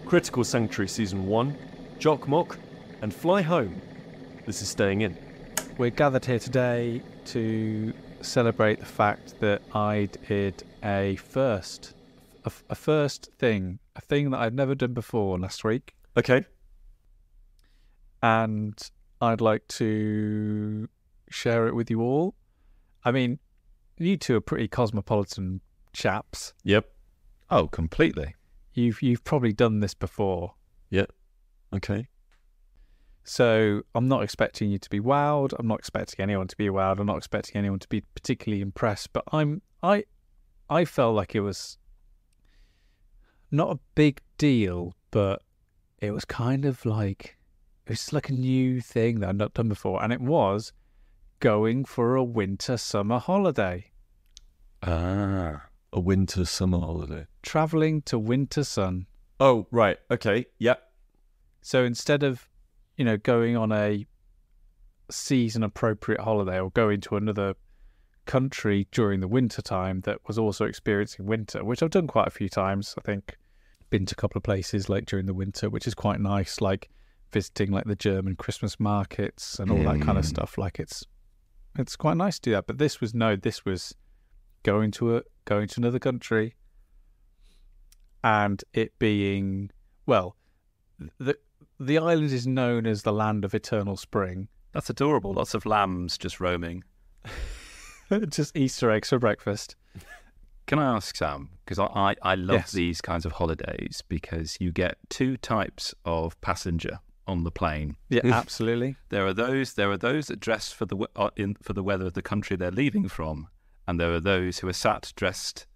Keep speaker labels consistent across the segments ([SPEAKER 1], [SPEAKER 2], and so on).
[SPEAKER 1] Critical Sanctuary Season 1, Jokkmokk, and Fly Home. This is Staying In.
[SPEAKER 2] We're gathered here today to celebrate the fact that I did a first thing, a thing that I've never done before last week.
[SPEAKER 1] Okay.
[SPEAKER 2] And I'd like to share it with you all. I mean, you two are pretty cosmopolitan chaps.
[SPEAKER 1] Yep.
[SPEAKER 3] Oh, completely.
[SPEAKER 2] You've probably done this before.
[SPEAKER 1] Yep. Okay.
[SPEAKER 2] So I'm not expecting you to be wowed. I'm not expecting anyone to be wowed. I'm not expecting anyone to be particularly impressed. But I felt like it was not a big deal, but it was kind of like, it was like a new thing that I'd not done before. And it was going for a winter-summer holiday.
[SPEAKER 1] A winter-summer holiday.
[SPEAKER 2] Travelling to winter sun.
[SPEAKER 1] Oh, right. Okay. Yep.
[SPEAKER 2] So instead of, going on a season-appropriate holiday or going to another country during the winter time that was also experiencing winter, which I've done quite a few times, I think. Been to a couple of places like during the winter, which is quite nice, like visiting like the German Christmas markets and all that kind of stuff. Like it's quite nice to do that. But this was going to another country, and it being, well, the island is known as the land of eternal spring.
[SPEAKER 3] That's adorable. Lots of lambs just roaming.
[SPEAKER 2] Just Easter eggs for breakfast.
[SPEAKER 3] Can I ask, Sam, because I love these kinds of holidays because you get two types of passenger on the plane.
[SPEAKER 2] Yeah, absolutely.
[SPEAKER 3] There are those that dress for the weather of the country they're leaving from, and there are those who are sat dressed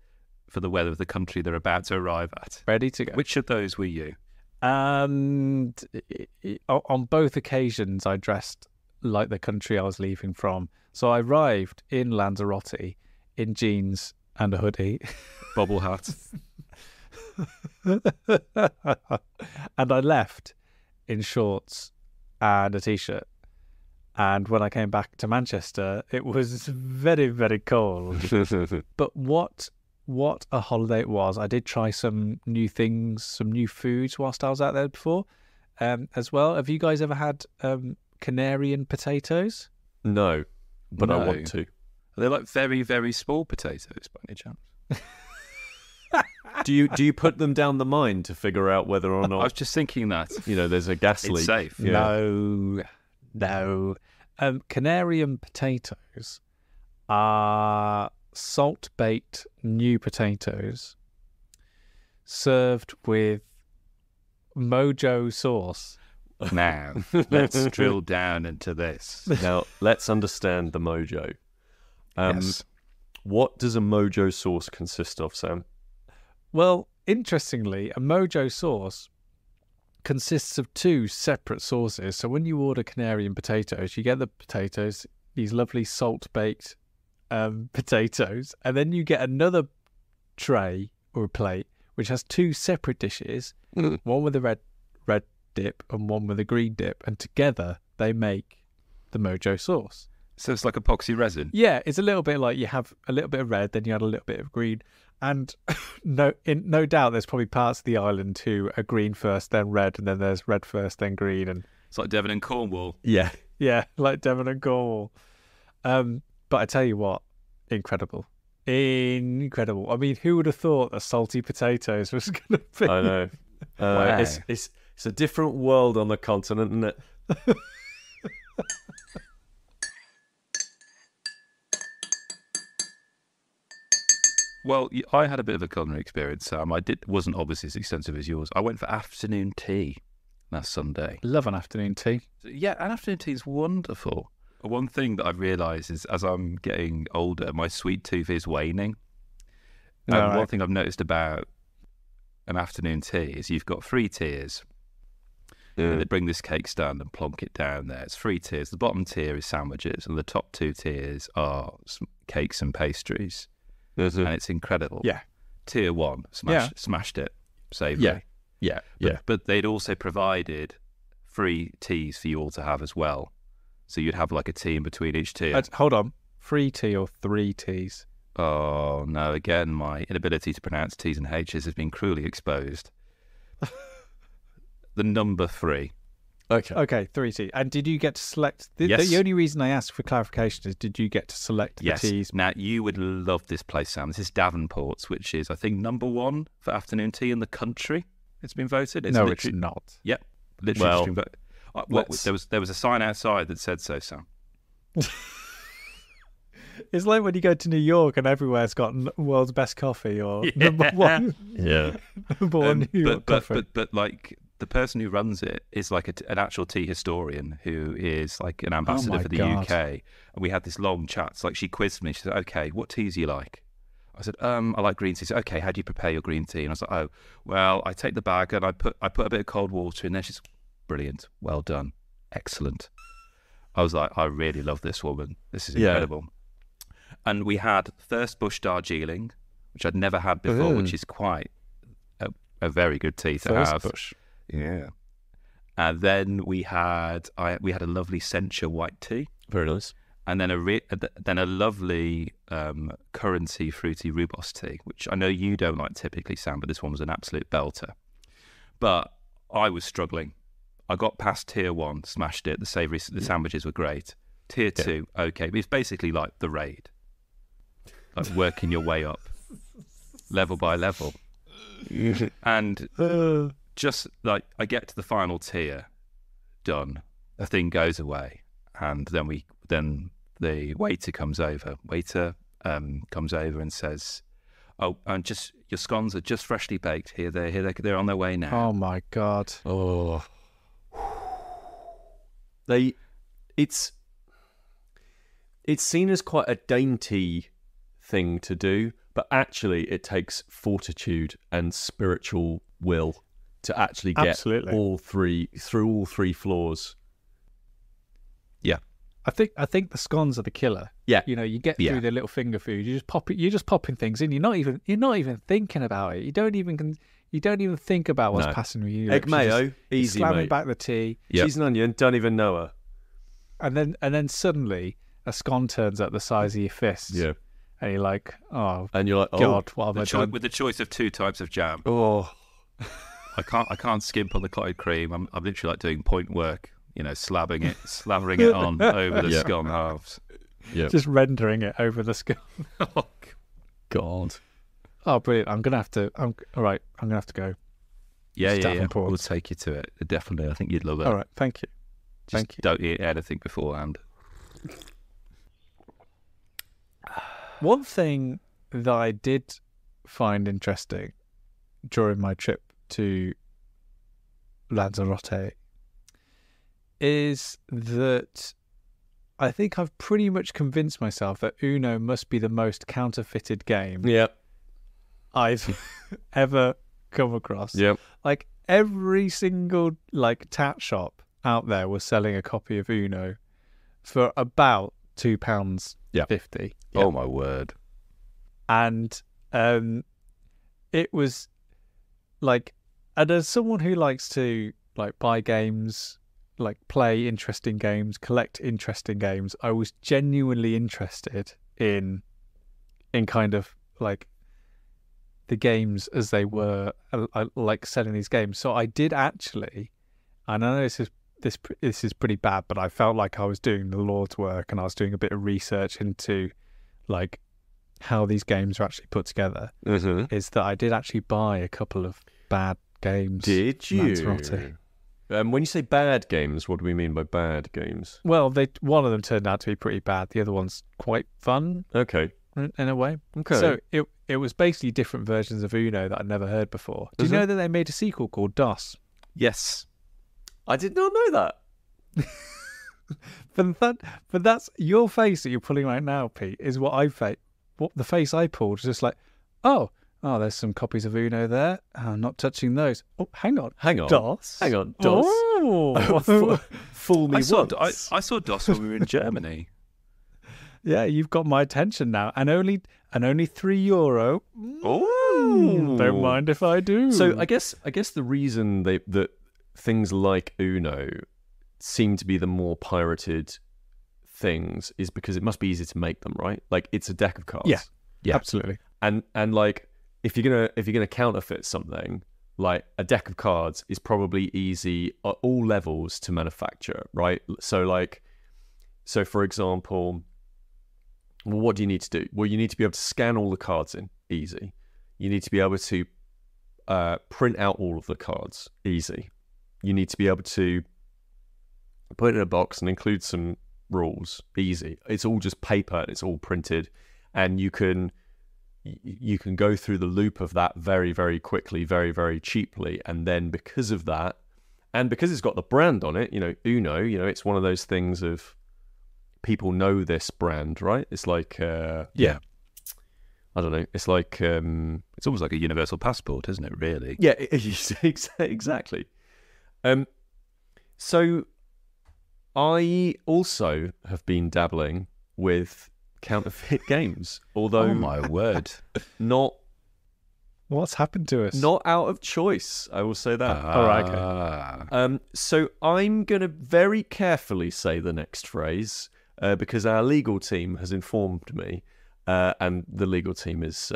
[SPEAKER 3] for the weather of the country they're about to arrive at.
[SPEAKER 2] Ready to go.
[SPEAKER 3] Which of those were you?
[SPEAKER 2] And on both occasions, I dressed like the country I was leaving from. So I arrived in Lanzarote in jeans and a hoodie.
[SPEAKER 3] Bobble hat.
[SPEAKER 2] And I left in shorts and a t-shirt. And when I came back to Manchester, it was very, very cold. But what a holiday it was. I did try some new things, some new foods whilst I was out there before as well. Have you guys ever had Canarian potatoes?
[SPEAKER 1] No, but
[SPEAKER 3] No.
[SPEAKER 1] I want to.
[SPEAKER 3] Are they like very, very small potatoes by any chance?
[SPEAKER 1] Do you put them down the mine to figure out whether or
[SPEAKER 3] I
[SPEAKER 1] not
[SPEAKER 3] was just thinking that.
[SPEAKER 1] There's a gas
[SPEAKER 3] It's
[SPEAKER 1] leak?
[SPEAKER 3] safe.
[SPEAKER 1] Yeah.
[SPEAKER 2] No. Canarian potatoes are salt-baked new potatoes served with mojo sauce.
[SPEAKER 3] Now, let's drill down into this.
[SPEAKER 1] Now let's understand the mojo.
[SPEAKER 3] Yes.
[SPEAKER 1] What does a mojo sauce consist of, Sam?
[SPEAKER 2] Well, interestingly, a mojo sauce consists of two separate sauces. So when you order Canarian potatoes, you get the potatoes, these lovely salt-baked potatoes, and then you get another tray or a plate which has two separate dishes, one with a red dip and one with a green dip, and together they make the mojo sauce.
[SPEAKER 3] So it's like epoxy resin.
[SPEAKER 2] Yeah, it's a little bit like you have a little bit of red, then you add a little bit of green. And no doubt there's probably parts of the island who are green first, then red, and then there's red first, then green. And
[SPEAKER 3] It's like Devon and Cornwall.
[SPEAKER 1] Yeah.
[SPEAKER 2] yeah, like Devon and Cornwall. But I tell you what, incredible. I mean, who would have thought that salty potatoes was going to be?
[SPEAKER 1] I know.
[SPEAKER 3] Wow.
[SPEAKER 1] It's a different world on the continent, isn't it?
[SPEAKER 3] Well, I had a bit of a culinary experience, Sam. Wasn't obviously as extensive as yours. I went for afternoon tea last Sunday.
[SPEAKER 2] Love an afternoon tea.
[SPEAKER 3] Yeah, an afternoon tea is wonderful. One thing that I've realised is as I'm getting older, my sweet tooth is waning. And one thing I've noticed about an afternoon tea is you've got 3 tiers. They bring this cake stand and plonk it down there. It's 3 tiers. The bottom tier is sandwiches, and the top 2 tiers are cakes and pastries. And it's incredible.
[SPEAKER 2] Yeah.
[SPEAKER 3] Tier 1, smashed it, savoury.
[SPEAKER 1] Yeah.
[SPEAKER 3] But they'd also provided free teas for you all to have as well. So you'd have like a tea in between each tier.
[SPEAKER 2] Hold on. 3 tea or 3 teas?
[SPEAKER 3] Oh, no. Again, my inability to pronounce T's and H's has been cruelly exposed. the number 3.
[SPEAKER 2] Okay, 3T. And did you get to select...
[SPEAKER 3] Yes.
[SPEAKER 2] The only reason I asked for clarification is, did you get to select the
[SPEAKER 3] Yes.
[SPEAKER 2] teas?
[SPEAKER 3] Now, you would love this place, Sam. This is Davenports, which is, I think, number 1 for afternoon tea in the country. It's been voted.
[SPEAKER 2] No, it's not.
[SPEAKER 3] Yep. Literally
[SPEAKER 1] Well,
[SPEAKER 3] just been voted. There was a sign outside that said so, Sam.
[SPEAKER 2] It's like when you go to New York and everywhere's got world's best coffee or number one.
[SPEAKER 1] Yeah.
[SPEAKER 2] Number one New York coffee.
[SPEAKER 3] But like the person who runs it is like an actual tea historian who is like an ambassador for the UK. And we had this long chat. It's like she quizzed me. She said, "Okay, what teas do you like?" I said, "I like green tea." She said, "Okay, how do you prepare your green tea?" And I was like, "Oh, well, I take the bag and I put a bit of cold water in there." She's brilliant, well done, excellent. I was like, I really love this woman. This is incredible. And we had first Bush Darjeeling, which I'd never had before, which is quite a very good tea to have.
[SPEAKER 2] Bush.
[SPEAKER 3] Yeah. And then we had a lovely Sencha white tea.
[SPEAKER 1] Very nice.
[SPEAKER 3] And then a lovely currency fruity rooibos tea, which I know you don't like typically, Sam, but this one was an absolute belter. But I was struggling. I got past tier 1, smashed it. The sandwiches were great. Tier 2, okay. But it's basically like the raid, like working your way up, level by level. And just like I get to the final tier, done. The thing goes away, and then the waiter comes over. Comes over and says, "Oh, and just your scones are just freshly baked. They're on their way now."
[SPEAKER 2] Oh my God.
[SPEAKER 1] Oh. It's seen as quite a dainty thing to do, but actually it takes fortitude and spiritual will to actually get all three floors.
[SPEAKER 3] Yeah.
[SPEAKER 2] I think the scones are the killer.
[SPEAKER 1] Yeah.
[SPEAKER 2] You know, you get through the little finger food, you just pop it, you're just popping things in. You're not even thinking about it. You don't even think about what's passing with you.
[SPEAKER 1] Egg mayo, easy,
[SPEAKER 2] slamming
[SPEAKER 1] mate.
[SPEAKER 2] back the tea.
[SPEAKER 1] Yep. Cheese and onion, don't even know her.
[SPEAKER 2] And then suddenly a scone turns out the size of your fist.
[SPEAKER 1] Yeah.
[SPEAKER 2] And you're like,
[SPEAKER 1] and you're like,
[SPEAKER 2] God, what have I done?
[SPEAKER 3] With the choice of 2 types of jam.
[SPEAKER 1] Oh.
[SPEAKER 3] I can't skimp on the clotted cream. I'm literally like doing point work, you know, slathering it on over the scone halves.
[SPEAKER 1] Yeah.
[SPEAKER 2] Just rendering it over the scone.
[SPEAKER 3] Oh
[SPEAKER 1] God.
[SPEAKER 2] Oh, brilliant. I'm gonna have to go.
[SPEAKER 3] Yeah. We'll take you to it. Definitely. I think you'd love it.
[SPEAKER 2] All right, thank you.
[SPEAKER 3] Just don't eat anything beforehand.
[SPEAKER 2] One thing that I did find interesting during my trip to Lanzarote is that I think I've pretty much convinced myself that Uno must be the most counterfeited game I've ever come across.
[SPEAKER 1] Yep.
[SPEAKER 2] Like every single tat shop out there was selling a copy of Uno for about £2.50.
[SPEAKER 1] Yep.
[SPEAKER 3] Oh my word.
[SPEAKER 2] And it was like, and as someone who likes to buy games, play interesting games, collect interesting games, I was genuinely interested in kind of the games as they were, selling these games. So I did actually, and I know this is pretty bad, but I felt like I was doing the Lord's work and I was doing a bit of research into how these games are actually put together.
[SPEAKER 1] Mm-hmm.
[SPEAKER 2] Is that I did actually buy a couple of bad games.
[SPEAKER 1] Did you?
[SPEAKER 2] Lanzarote.
[SPEAKER 1] When you say bad games, what do we mean by bad games?
[SPEAKER 2] Well, one of them turned out to be pretty bad. The other one's quite fun.
[SPEAKER 1] Okay.
[SPEAKER 2] In a way.
[SPEAKER 1] Okay.
[SPEAKER 2] So it was basically different versions of Uno that I'd never heard before. Do you know that they made a sequel called DOS?
[SPEAKER 3] Yes.
[SPEAKER 1] I did not know that.
[SPEAKER 2] But that's your face that you're pulling right now, Pete, is what I felt. What the face I pulled was just like, oh, there's some copies of Uno there. I'm not touching those. Oh, hang on. DOS.
[SPEAKER 1] Hang on. DOS.
[SPEAKER 2] Oh.
[SPEAKER 1] Fool me once.
[SPEAKER 3] I saw DOS when we were in Germany.
[SPEAKER 2] Yeah, you've got my attention now, and only €3.
[SPEAKER 1] Oh,
[SPEAKER 2] don't mind if I do.
[SPEAKER 1] So I guess the reason that things like Uno seem to be the more pirated things is because it must be easy to make them, right? Like it's a deck of cards.
[SPEAKER 2] Yeah, absolutely.
[SPEAKER 1] And if you're gonna counterfeit something, like a deck of cards is probably easy at all levels to manufacture, right? So for example, well, what do you need to do? Well, you need to be able to scan all the cards in, easy. You need to be able to print out all of the cards, easy. You need to be able to put it in a box and include some rules, easy. It's all just paper, it's all printed, and you can go through the loop of that very, very quickly, very, very cheaply. And then because of that, and because it's got the brand on it, Uno, it's one of those things of people know this brand, right? It's like, I don't know. It's like,
[SPEAKER 3] it's almost like a universal passport, isn't it, really?
[SPEAKER 1] Yeah, exactly. So I also have been dabbling with counterfeit games, although
[SPEAKER 3] oh my word,
[SPEAKER 1] not
[SPEAKER 2] what's happened to us?
[SPEAKER 1] Not out of choice, I will say that.
[SPEAKER 2] All right,
[SPEAKER 1] okay. So I'm going to very carefully say the next phrase because our legal team has informed me, and the legal team is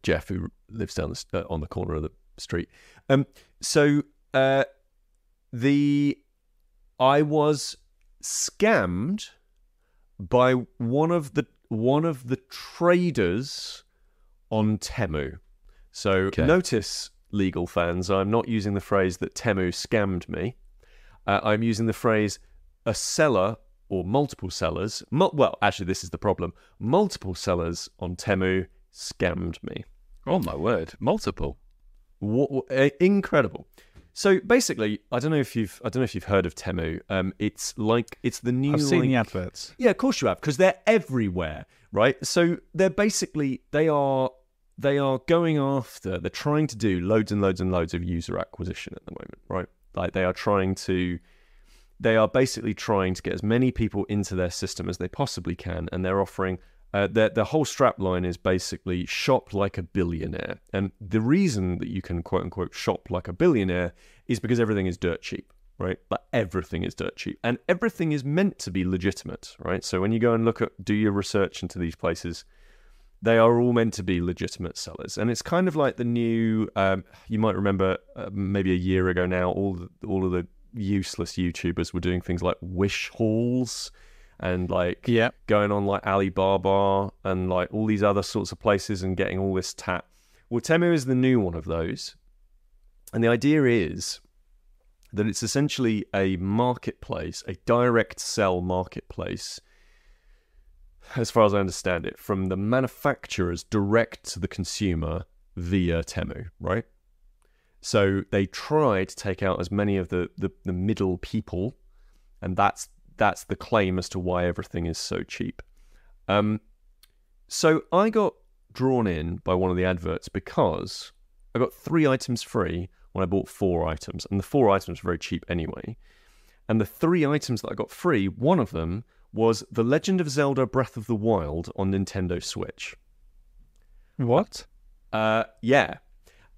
[SPEAKER 1] Jeff, who lives down on the corner of the street. I was scammed by one of the traders on Temu. So Notice, legal fans, I'm not using the phrase that Temu scammed me. I'm using the phrase a seller or multiple sellers. Well, actually, this is the problem. Multiple sellers on Temu scammed me.
[SPEAKER 3] Oh my word, multiple.
[SPEAKER 1] Incredible. So basically, I don't know if you've heard of Temu. It's the new.
[SPEAKER 2] I've seen the adverts.
[SPEAKER 1] Yeah, of course you have, because they're everywhere, right? So they're basically they are going after. They're trying to do loads and loads and loads of user acquisition at the moment, right? Like they are basically trying to get as many people into their system as they possibly can, and they're offering. The whole strap line is basically shop like a billionaire. And the reason that you can quote unquote shop like a billionaire is because everything is dirt cheap, right? Like everything is dirt cheap and everything is meant to be legitimate, right? So when you go and do your research into these places, they are all meant to be legitimate sellers. And it's kind of like the new, you might remember maybe a year ago now, all of the useless YouTubers were doing things like wish hauls, and going on like Alibaba and like all these other sorts of places and getting all this tat. Well, Temu is the new one of those. And the idea is that it's essentially a marketplace, a direct sell marketplace, as far as I understand it, from the manufacturers direct to the consumer via Temu, right? So they try to take out as many of the middle people, and that's the claim as to why everything is so cheap. So I got drawn in by one of the adverts because I got 3 items free when I bought 4 items, and the 4 items were very cheap anyway. And the 3 items that I got free, one of them was The Legend of Zelda Breath of the Wild on Nintendo Switch.
[SPEAKER 2] What?
[SPEAKER 1] Yeah.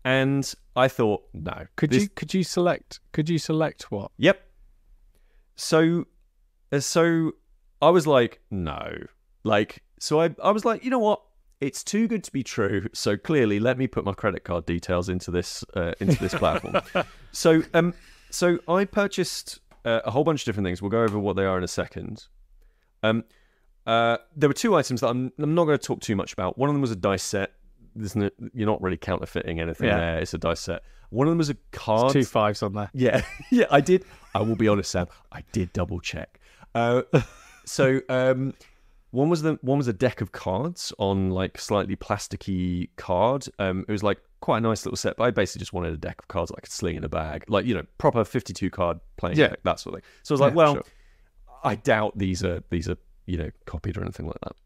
[SPEAKER 1] And I thought, no.
[SPEAKER 2] Could you select what?
[SPEAKER 1] Yep. So I was like, no. So I was like, you know what? It's too good to be true. So clearly, let me put my credit card details into this platform. So I purchased a whole bunch of different things. We'll go over what they are in a second. There were 2 items that I'm not going to talk too much about. One of them was a dice set. You're not really counterfeiting anything there. It's a dice set. One of them was a card.
[SPEAKER 2] There's 2 5s on there.
[SPEAKER 1] Yeah, I did. I will be honest, Sam. I did double check. One was a deck of cards on like slightly plasticky card. It was like quite a nice little set, but I basically just wanted a deck of cards that I could sling in a bag, like proper 52 card playing deck, that sort of thing. So I was like, well, sure. I doubt these are copied or anything like that.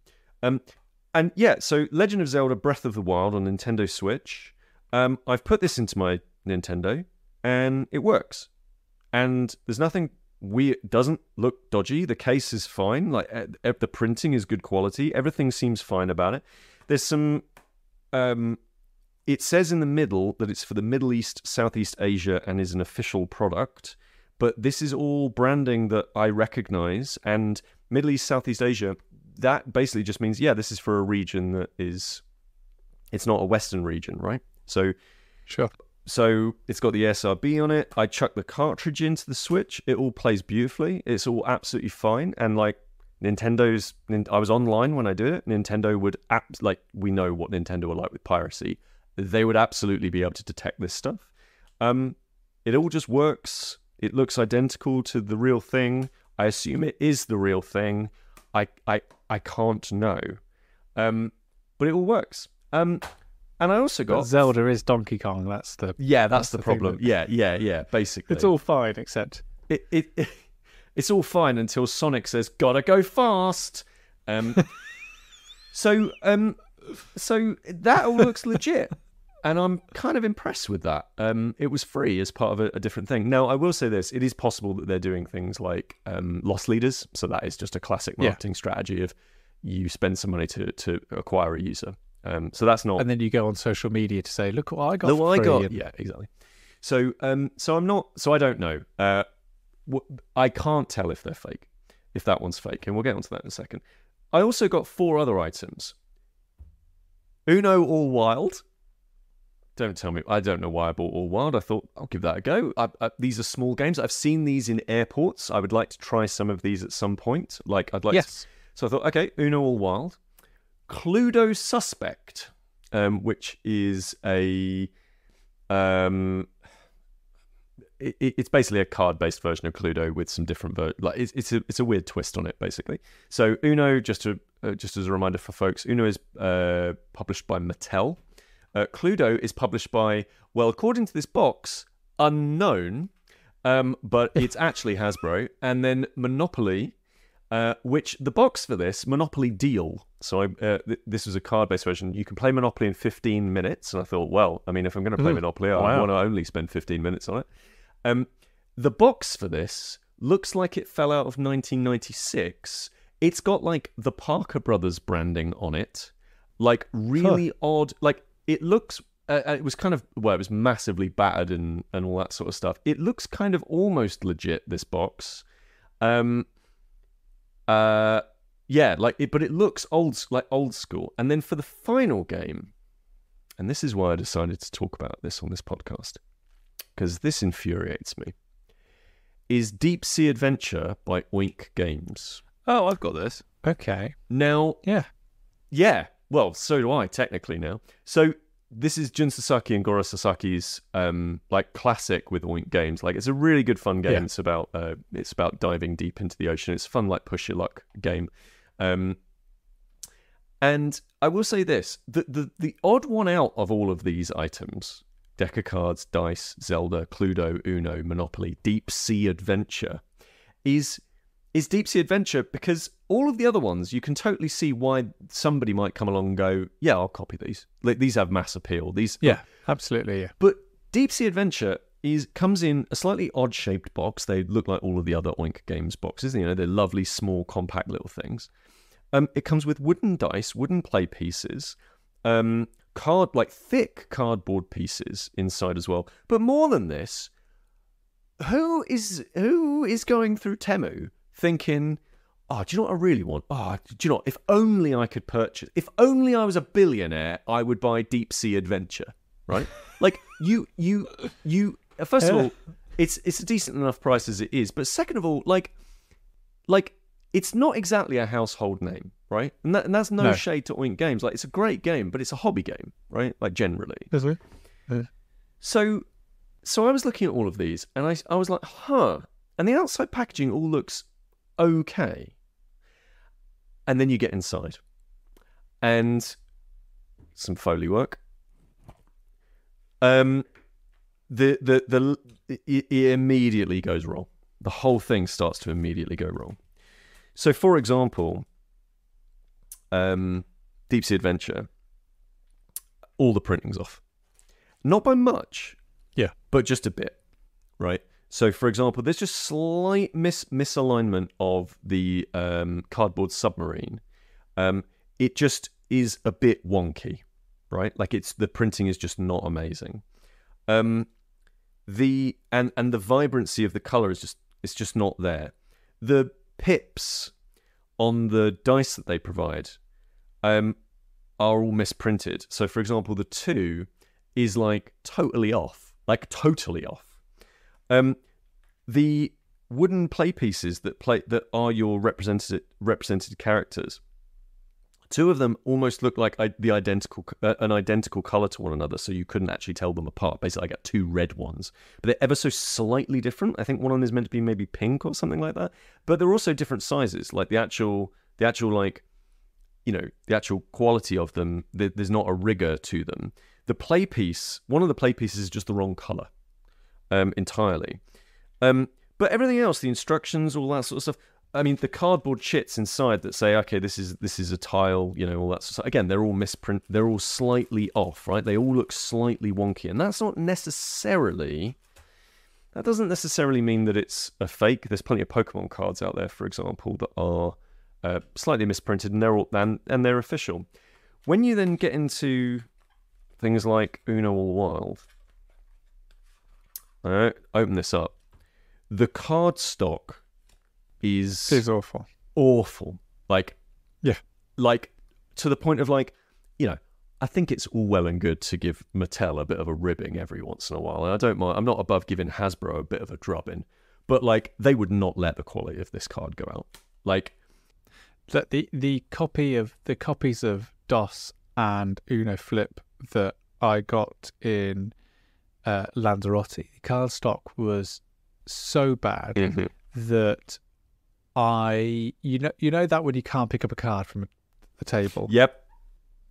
[SPEAKER 1] And yeah, so Legend of Zelda Breath of the Wild on Nintendo Switch. I've put this into my Nintendo and it works. And there's nothing weird, doesn't look dodgy. The case is fine. Like the printing is good quality. Everything seems fine about it. There's some, it says in the middle that it's for the Middle East, Southeast Asia and is an official product. But this is all branding that I recognize. And Middle East, Southeast Asia, that basically just means, this is for a region that is, it's not a Western region, right? So
[SPEAKER 2] Sure.
[SPEAKER 1] So it's got the SRB on it. I chuck the cartridge into the Switch. It all plays beautifully. It's all absolutely fine. And like I was online when I did it. Nintendo would we know what Nintendo were like with piracy. They would absolutely be able to detect this stuff. It all just works. It looks identical to the real thing. I assume it is the real thing. I can't know. But it all works. And I also got...
[SPEAKER 2] But Zelda is Donkey Kong. That's the
[SPEAKER 1] problem. Yeah. Basically,
[SPEAKER 2] it's all fine, except
[SPEAKER 1] it's all fine until Sonic says, "Gotta go fast." So that all looks legit, and I'm kind of impressed with that. It was free as part of a different thing. Now, I will say this: it is possible that they're doing things like loss leaders. So that is just a classic marketing strategy of you spend some money to acquire a user. So that's not,
[SPEAKER 2] and then you go on social media to say, "Look what I got." For free.
[SPEAKER 1] Yeah, exactly. So, so I'm not. So I don't know. I can't tell if they're fake, if that one's fake, and we'll get onto that in a second. I also got 4 other items. Uno All Wild. Don't tell me. I don't know why I bought All Wild. I thought I'll give that a go. These are small games. I've seen these in airports. I would like to try some of these at some point.
[SPEAKER 2] Yes.
[SPEAKER 1] So I thought, okay, Uno All Wild. Cluedo Suspect, which is a it's basically a card-based version of Cluedo with some different it's a weird twist on it, basically. So Uno, just as a reminder for folks, Uno is published by Mattel. Cluedo is published by, well, according to this box, unknown, but it's actually Hasbro. And then Monopoly, which the box for this, Monopoly Deal. So this was a card-based version. You can play Monopoly in 15 minutes. And I thought, well, I mean, if I'm going to play Monopoly, I want to only spend 15 minutes on it. The box for this looks like it fell out of 1996. It's got like the Parker Brothers branding on it. Like really odd. Like it looks... it was kind of... Well, it was massively battered and all that sort of stuff. It looks kind of almost legit, this box. But it looks old school. And then for the final game, and this is why I decided to talk about this on this podcast, because this infuriates me, is Deep Sea Adventure by Oink Games.
[SPEAKER 3] Oh, I've got this.
[SPEAKER 2] Okay.
[SPEAKER 1] Now, yeah. Well, so do I technically now. So this is Jun Sasaki and Goro Sasaki's classic with Oink Games. Like, it's a really good fun game. Yeah. It's about diving deep into the ocean. It's a fun, like, push your luck game. And I will say this: the odd one out of all of these items, deck of cards, dice, Zelda, Cluedo, Uno, Monopoly, Deep Sea Adventure, is Deep Sea Adventure, because all of the other ones, you can totally see why somebody might come along and go, yeah, I'll copy these. Like, these have mass appeal.
[SPEAKER 2] Absolutely, yeah.
[SPEAKER 1] But Deep Sea Adventure comes in a slightly odd-shaped box. They look like all of the other Oink Games boxes. You know, they're lovely, small, compact little things. It comes with wooden dice, wooden play pieces, thick cardboard pieces inside as well. But more than this, who is going through Temu thinking, oh, do you know what I really want? Oh, do you know what? If only I could purchase... If only I was a billionaire, I would buy Deep Sea Adventure, right? Like, you... First of all, it's a decent enough price as it is. But second of all, like it's not exactly a household name, right? And that's no shade to Oink Games. Like, it's a great game, but it's a hobby game, right? Like, generally.
[SPEAKER 2] Yeah.
[SPEAKER 1] So I was looking at all of these, and I was like, huh. And the outside packaging all looks okay. And then you get inside, and some Foley work. It immediately goes wrong. The whole thing starts to immediately go wrong. So, for example, Deep Sea Adventure, all the printing's off. Not by much, but just a bit, right? So, for example, there's just slight misalignment of the cardboard submarine. It just is a bit wonky, right? Like, the printing is just not amazing. The vibrancy of the color is just not there. The pips on the dice that they provide are all misprinted. So, for example, the 2 is like totally off. The wooden play pieces that are your represented characters, two of them almost look like an identical color to one another, so you couldn't actually tell them apart. Basically, I got two red ones, but they're ever so slightly different. I think one of them is meant to be maybe pink or something like that, but they're also different sizes. Like the actual like, you know, the actual quality of them, there's not a rigor to them. The play piece, one of the play pieces is just the wrong color entirely. But everything else, the instructions, all that sort of stuff. I mean, the cardboard chits inside that say, okay, this is a tile, you know, all that sort of stuff. Again, they're all misprint. They're all slightly off, right? They all look slightly wonky, and that doesn't necessarily mean that it's a fake. There's plenty of Pokemon cards out there, for example, that are slightly misprinted, and they're official. When you then get into things like Uno or Wild, open this up. The card stock is awful. Like,
[SPEAKER 2] yeah,
[SPEAKER 1] like to the point of like, you know, I think it's all well and good to give Mattel a bit of a ribbing every once in a while, and I don't mind. I'm not above giving Hasbro a bit of a drubbing, but like they would not let the quality of this card go out. Like
[SPEAKER 2] the copies of DOS and Uno Flip that I got in Lanzarote, the card stock was so bad that you know that when you can't pick up a card from the table.
[SPEAKER 1] Yep.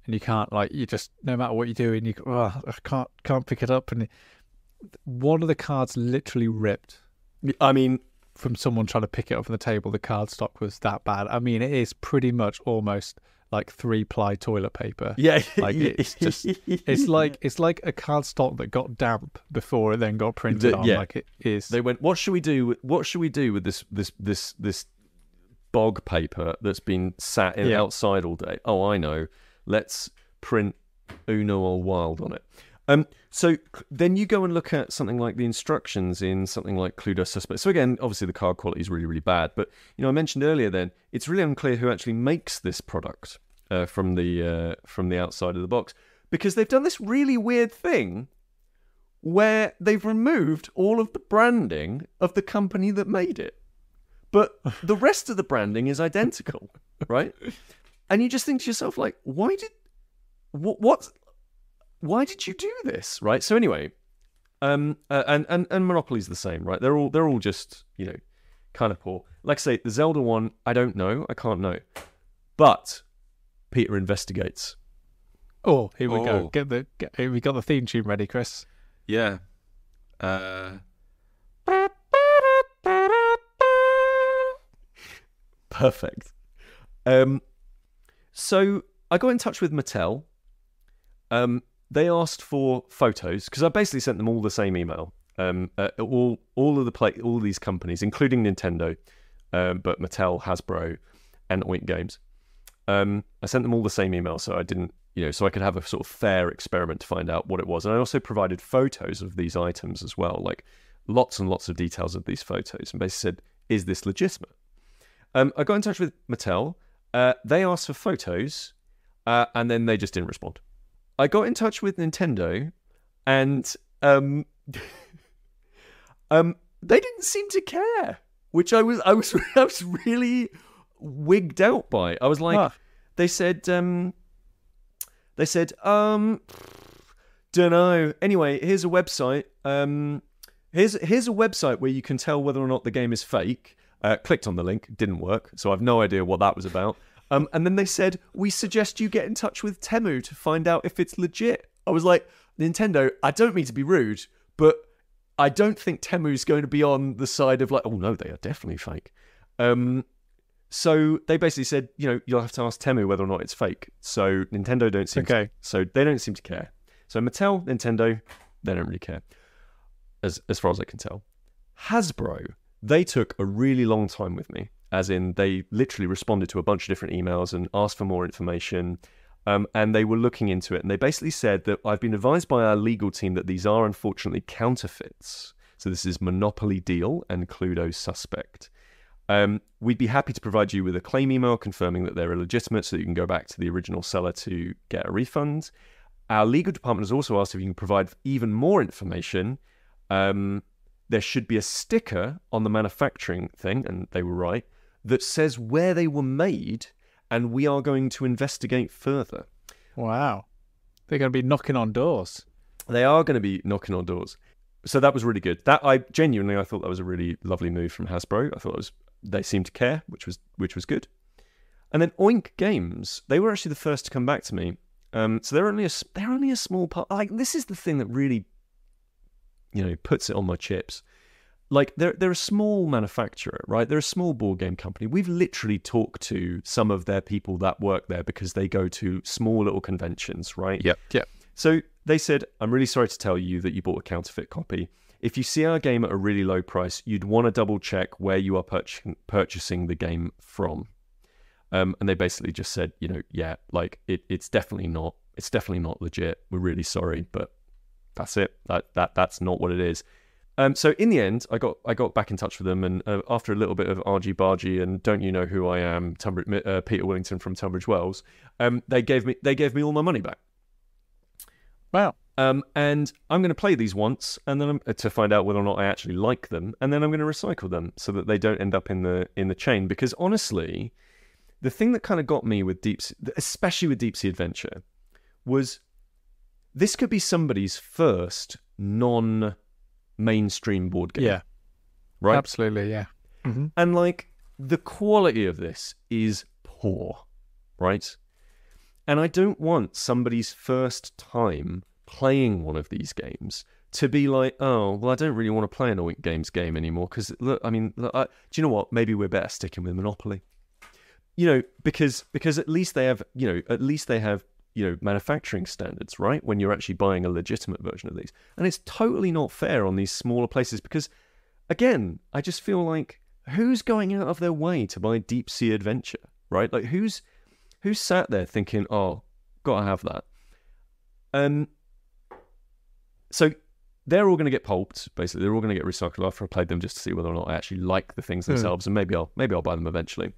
[SPEAKER 2] And you can't, like, you just, no matter what you're doing, I can't pick it up. And one of the cards literally ripped.
[SPEAKER 1] I mean,
[SPEAKER 2] from someone trying to pick it up from the table, the card stock was that bad. I mean, it is pretty much almost like 3-ply toilet paper.
[SPEAKER 1] Yeah.
[SPEAKER 2] Like it's like a card stock that got damp before it then got printed on.
[SPEAKER 1] Yeah.
[SPEAKER 2] Like it is.
[SPEAKER 1] They went, what should we do with this bog paper that's been sat outside all day? Oh, I know. Let's print Uno or Wild on it. So then you go and look at something like the instructions in something like Cluedo Suspect. So again, obviously the card quality is really, really bad. But, you know, I mentioned earlier then, it's really unclear who actually makes this product from the outside of the box. Because they've done this really weird thing where they've removed all of the branding of the company that made it. But the rest of the branding is identical, right? And you just think to yourself, like, why did you do this, right? So anyway, and Monopoly's the same, right? They're all just, you know, kind of poor. Like I say, the Zelda one, I don't know, I can't know. But Peter investigates.
[SPEAKER 2] Oh, here we go. We got the theme tune ready, Kris.
[SPEAKER 3] Yeah.
[SPEAKER 1] Perfect. So I got in touch with Mattel. They asked for photos because I basically sent them all the same email. All of these companies, including Nintendo, but Mattel, Hasbro, and Oink Games. I sent them all the same email, so I didn't, you know, so I could have a sort of fair experiment to find out what it was. And I also provided photos of these items as well, like lots and lots of details of these photos, and basically said, "Is this legitimate?" I got in touch with Mattel. They asked for photos, and then they just didn't respond. I got in touch with Nintendo, and they didn't seem to care, which I was really wigged out by. I was like, they said, don't know. Anyway, here's a website. Here's a website where you can tell whether or not the game is fake. Clicked on the link, didn't work, so I've no idea what that was about. And then they said, we suggest you get in touch with Temu to find out if it's legit. I was like, Nintendo, I don't mean to be rude, but I don't think Temu's going to be on the side of like, oh no, they are definitely fake. So they basically said, you know, you'll have to ask Temu whether or not it's fake. So Nintendo don't seem so they don't seem to care. So Mattel, Nintendo, they don't really care, as far as I can tell. Hasbro, they took a really long time with me. As in, they literally responded to a bunch of different emails and asked for more information, and they were looking into it. And they basically said that I've been advised by our legal team that these are unfortunately counterfeits. So this is Monopoly Deal and Cluedo Suspect. We'd be happy to provide you with a claim email confirming that they're illegitimate so that you can go back to the original seller to get a refund. Our legal department has also asked if you can provide even more information. There should be a sticker on the manufacturing thing, and they were right, that says where they were made, and we are going to investigate further.
[SPEAKER 2] Wow. They're going to be knocking on doors.
[SPEAKER 1] They are going to be knocking on doors. So that was really good. I thought that was a really lovely move from Hasbro. I thought they seemed to care, which was good. And then Oink Games, they were actually the first to come back to me. So they're only a small part. Like, this is the thing that really, puts it on my chips. Like, they're a small manufacturer, right? They're a small board game company. We've literally talked to some of their people that work there because they go to small little conventions, right?
[SPEAKER 3] Yep.
[SPEAKER 1] So they said, I'm really sorry to tell you that you bought a counterfeit copy. If you see our game at a really low price, you'd want to double check where you are purchasing the game from. And they basically just said, it's definitely not legit. We're really sorry, but that's it. That's not what it is. So in the end, I got back in touch with them, and after a little bit of argy-bargy and don't you know who I am, Peter Willington from Tunbridge Wells, they gave me all my money back.
[SPEAKER 2] Wow.
[SPEAKER 1] And I'm going to play these once, and then to find out whether or not I actually like them, and then I'm going to recycle them so that they don't end up in the chain. Because honestly, the thing that kind of got me with especially with Deep Sea Adventure, was this could be somebody's first non-mainstream board game.
[SPEAKER 2] Yeah,
[SPEAKER 1] right.
[SPEAKER 2] Absolutely, yeah. Mm-hmm.
[SPEAKER 1] And like, the quality of this is poor, right? And I don't want somebody's first time playing one of these games to be like, oh, well, I don't really want to play an Oink Games game anymore because, look, do you know what? Maybe we're better sticking with Monopoly. Because at least they have, manufacturing standards, right? When you're actually buying a legitimate version of these. And it's totally not fair on these smaller places because, again, I just feel like, who's going out of their way to buy Deep Sea Adventure, right? Like, who's sat there thinking, oh, gotta have that? So they're all going to get pulped, basically. They're all going to get recycled after I played them just to see whether or not I actually like the things themselves, and maybe I'll buy them eventually.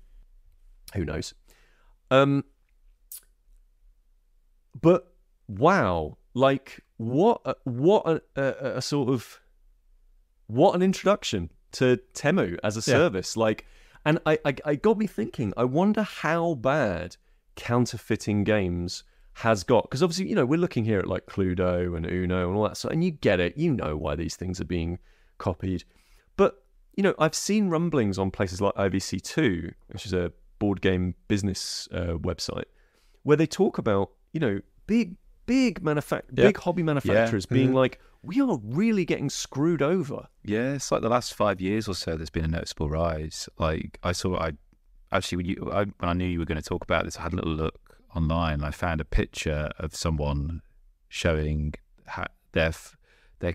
[SPEAKER 1] Who knows? But wow, like what a sort of, what an introduction to Temu as a service. Like, and I got me thinking, I wonder how bad counterfeiting games has got, because obviously, we're looking here at like Cluedo and Uno and all that stuff, and you get it, why these things are being copied. But I've seen rumblings on places like IVC2, which is a board game business website, where they talk about big hobby manufacturers being like, we are really getting screwed over.
[SPEAKER 3] Yeah, it's like the last 5 years or so there's been a noticeable rise. Like, when I knew you were going to talk about this, I had a little look online and I found a picture of someone showing their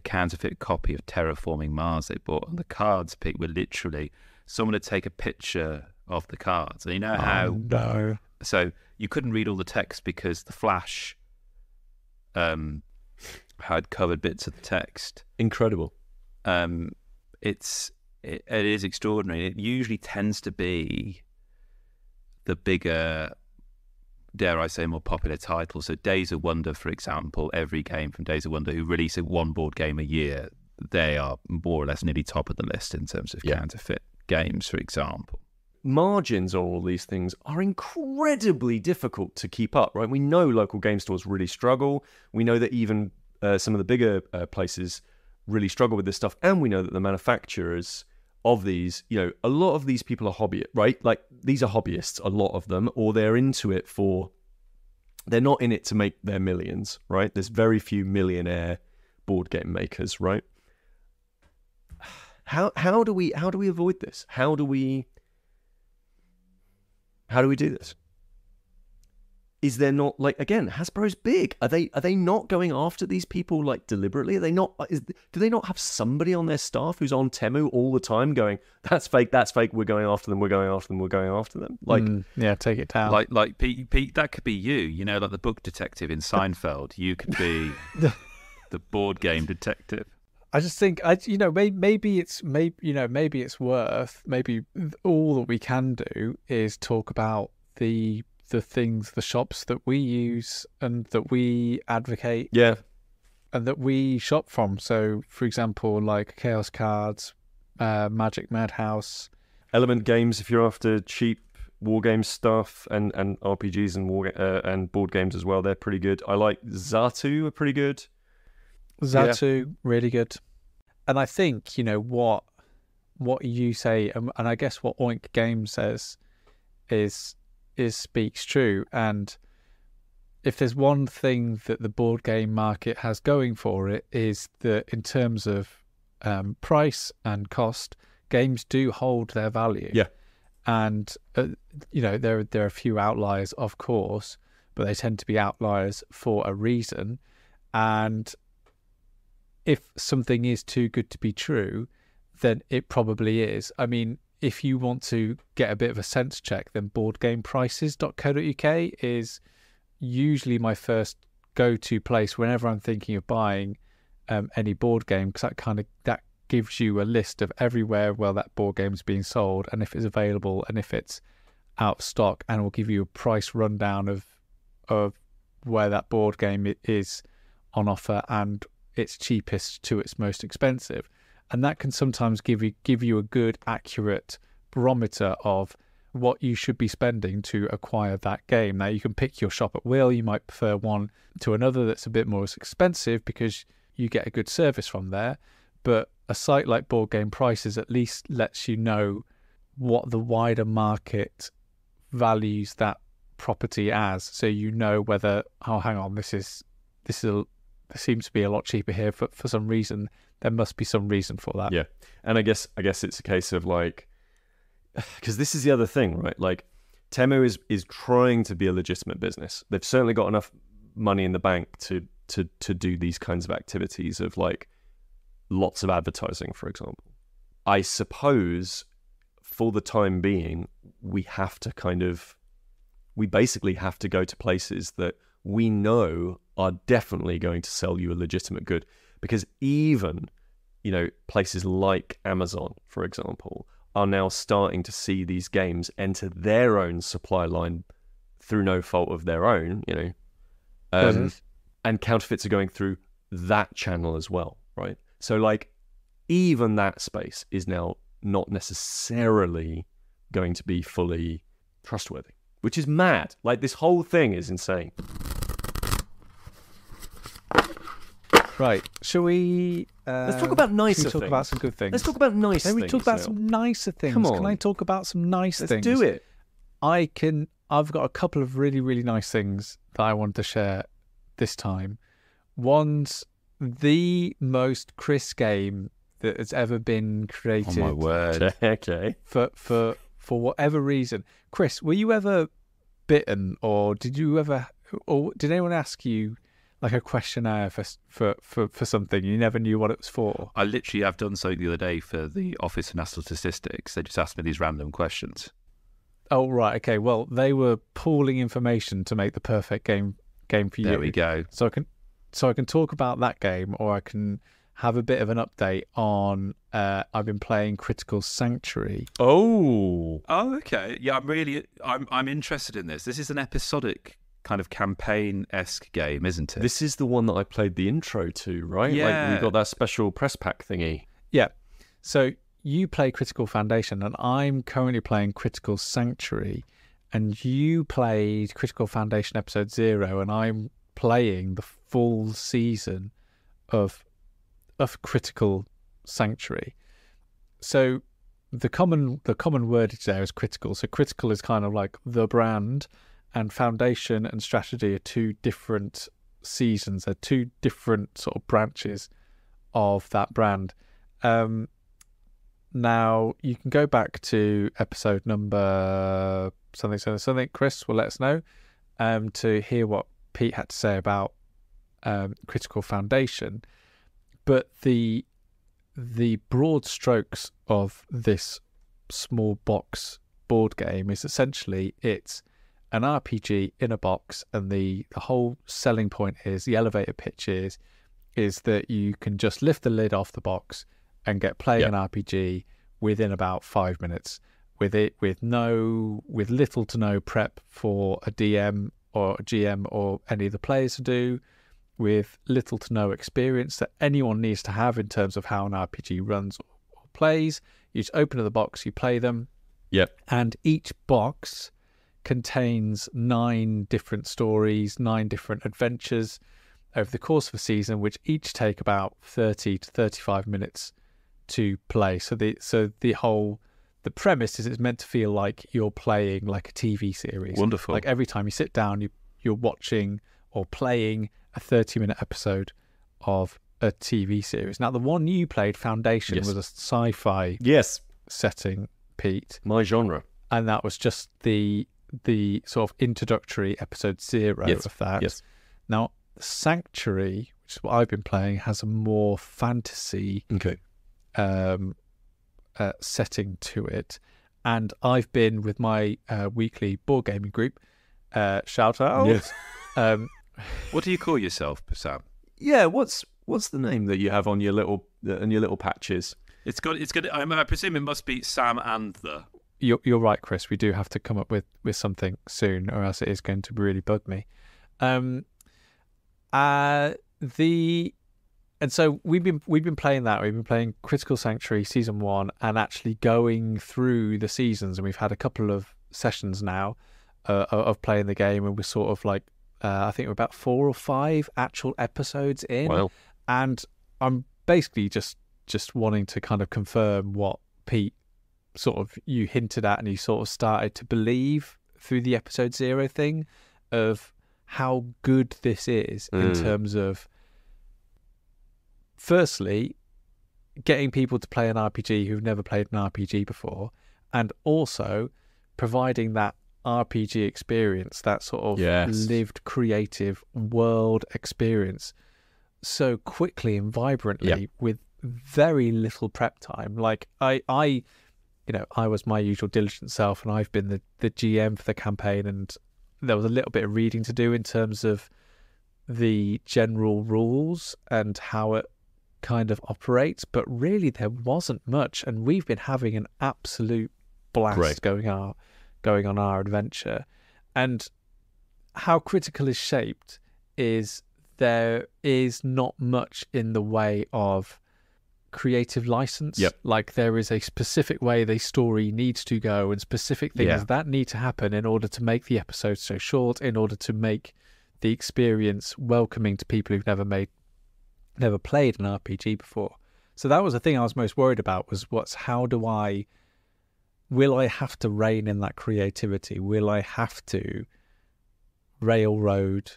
[SPEAKER 3] counterfeit copy of Terraforming Mars they bought, and the cards were literally someone had taken a picture of the cards, and how so you couldn't read all the text because the flash had covered bits of the text.
[SPEAKER 1] Incredible.
[SPEAKER 3] It is extraordinary. It usually tends to be the bigger, dare I say, more popular titles. So Days of Wonder, for example, every game from Days of Wonder who release one board game a year, they are more or less nearly top of the list in terms of counterfeit games, for example.
[SPEAKER 1] Margins on all these things are incredibly difficult to keep up, right? We know local game stores really struggle. We know that even some of the bigger places really struggle with this stuff. And we know that the manufacturers of these, a lot of these people are hobbyists, right? Like, these are hobbyists, a lot of them, or they're into it they're not in it to make their millions, right? There's very few millionaire board game makers, right? How do we avoid this? How do we do this? Is there not, like, again, Hasbro's big. Are they not going after these people, like, deliberately? Are they not? Do they not have somebody on their staff who's on Temu all the time going, that's fake, we're going after them, we're going after them? Like,
[SPEAKER 2] take it down.
[SPEAKER 3] Like Pete, that could be you. Like the book detective in Seinfeld. You could be the board game detective.
[SPEAKER 2] I just think, maybe it's worth, maybe all that we can do is talk about the things, the shops that we use and that we advocate, and that we shop from. So, for example, like Chaos Cards, Magic Madhouse,
[SPEAKER 1] Element Games if you're after cheap war game stuff, and RPGs and board games as well. They're pretty good. I like Zatu, are pretty good.
[SPEAKER 2] Really good. And I think, you know, what you say, and I guess what Oink Games says is speaks true. And if there's one thing that the board game market has going for it, is that in terms of price and cost, games do hold their value.
[SPEAKER 1] Yeah.
[SPEAKER 2] And you know, there are a few outliers, of course, but they tend to be outliers for a reason. And if something is too good to be true, then it probably is. I mean, if you want to get a bit of a sense check, then boardgameprices.co.uk is usually my first go-to place whenever I'm thinking of buying any board game, because that gives you a list of everywhere where that board game is being sold, and if it's available and if it's out of stock, and will give you a price rundown of where that board game is on offer and its cheapest to its most expensive. And that can sometimes give you a good, accurate barometer of what you should be spending to acquire that game. Now, you can pick your shop at will. You might prefer one to another that's a bit more expensive because you get a good service from there. But a site like Board Game Prices at least lets you know what the wider market values that property as. So you know whether, oh, hang on, there seems to be a lot cheaper here for some reason. There must be some reason for that.
[SPEAKER 1] Yeah. And I guess it's a case of like, because this is the other thing, right? Like, Temu is trying to be a legitimate business. They've certainly got enough money in the bank to do these kinds of activities of like lots of advertising, for example. I suppose for the time being, we basically have to go to places that we know are definitely going to sell you a legitimate good. Because even, you know, places like Amazon, for example, are now starting to see these games enter their own supply line through no fault of their own, you know. And counterfeits are going through that channel as well, right? So, like, even that space is now not necessarily going to be fully trustworthy, which is mad. Like, this whole thing is insane.
[SPEAKER 2] Right. Shall we...
[SPEAKER 1] let's talk about nicer things.
[SPEAKER 2] Talk about some good things.
[SPEAKER 1] Let's talk about nice things.
[SPEAKER 2] Let me talk about some nicer things.
[SPEAKER 1] Come on.
[SPEAKER 2] Can I talk about some nice things?
[SPEAKER 1] Let's do it.
[SPEAKER 2] I've got a couple of really, really nice things that I wanted to share this time. One's the most Kris game that has ever been created.
[SPEAKER 3] Oh my word.
[SPEAKER 1] Okay.
[SPEAKER 2] For whatever reason. Kris, were you ever bitten, or did anyone ask you like a questionnaire for something you never knew what it was for?
[SPEAKER 3] I literally have done something the other day for the Office for National Statistics. They just asked me these random questions.
[SPEAKER 2] Oh, right. Okay. Well, they were pooling information to make the perfect game for you.
[SPEAKER 3] There we go.
[SPEAKER 2] So I can talk about that game, or I can have a bit of an update on I've been playing Critical Sanctuary.
[SPEAKER 1] Oh,
[SPEAKER 3] okay. Yeah, I'm interested in this. This is an episodic kind of campaign-esque game, isn't it?
[SPEAKER 1] this is the one that I played the intro to, right?
[SPEAKER 3] Yeah.
[SPEAKER 1] Like, we got that special press pack thingy.
[SPEAKER 2] Yeah. So you play Critical Foundation, and I'm currently playing Critical Sanctuary, and you played Critical Foundation Episode 0, and I'm playing the full season of Critical Sanctuary. So the common wordage there is critical. So critical is kind of like the brand, and Foundation and Strategy are two different seasons. They're two different sort of branches of that brand. Now you can go back to episode number something. Kris will let us know to hear what Pete had to say about Critical Foundation. But the broad strokes of this small box board game is essentially it's an RPG in a box, and the whole selling point is, the elevator pitch is that you can just lift the lid off the box and get playing an RPG within about 5 minutes. with little to no prep for a DM or a GM or any of the players to do, with little to no experience that anyone needs to have in terms of how an RPG runs or plays. You just open the box, you play them.
[SPEAKER 1] Yep.
[SPEAKER 2] And each box contains 9 different stories, 9 different adventures over the course of a season, which each take about 30 to 35 minutes to play. So the premise is it's meant to feel like you're playing like a TV series.
[SPEAKER 3] Wonderful.
[SPEAKER 2] Like every time you sit down, you're watching or playing a 30-minute episode of a TV series. Now, the one you played, Foundation, was a sci-fi setting, Pete.
[SPEAKER 1] My genre.
[SPEAKER 2] And that was just the sort of introductory episode 0 of that.
[SPEAKER 1] Yes.
[SPEAKER 2] Now, Sanctuary, which is what I've been playing, has a more fantasy setting to it. And I've been with my weekly board gaming group. Shout out.
[SPEAKER 1] Yes.
[SPEAKER 3] What do you call yourself, Sam?
[SPEAKER 1] Yeah, what's the name that you have on your little patches?
[SPEAKER 3] It's got. I presume it must be Sam and the.
[SPEAKER 2] You're right, Kris. We do have to come up with something soon, or else it is going to really bug me. And so we've been playing that. We've been playing Critical Sanctuary Season 1 and actually going through the seasons. And we've had a couple of sessions now of playing the game, and we're sort of like I think we're about 4 or 5 actual episodes in.
[SPEAKER 1] Wow.
[SPEAKER 2] And I'm basically just wanting to kind of confirm what Pete sort of you hinted at and you sort of started to believe through the episode 0 thing of how good this is in terms of, firstly, getting people to play an RPG who've never played an RPG before, and also providing that RPG experience, that sort of lived creative world experience so quickly and vibrantly with very little prep time. Like I was my usual diligent self, and I've been the GM for the campaign, and there was a little bit of reading to do in terms of the general rules and how it kind of operates, but really there wasn't much, and we've been having an absolute blast going on our adventure. And how Critical is shaped is there is not much in the way of creative license. Like there is a specific way the story needs to go and specific things that need to happen in order to make the episode so short, in order to make the experience welcoming to people who've never played an RPG before. So that was the thing I was most worried about, was will I have to rein in that creativity? Will I have to railroad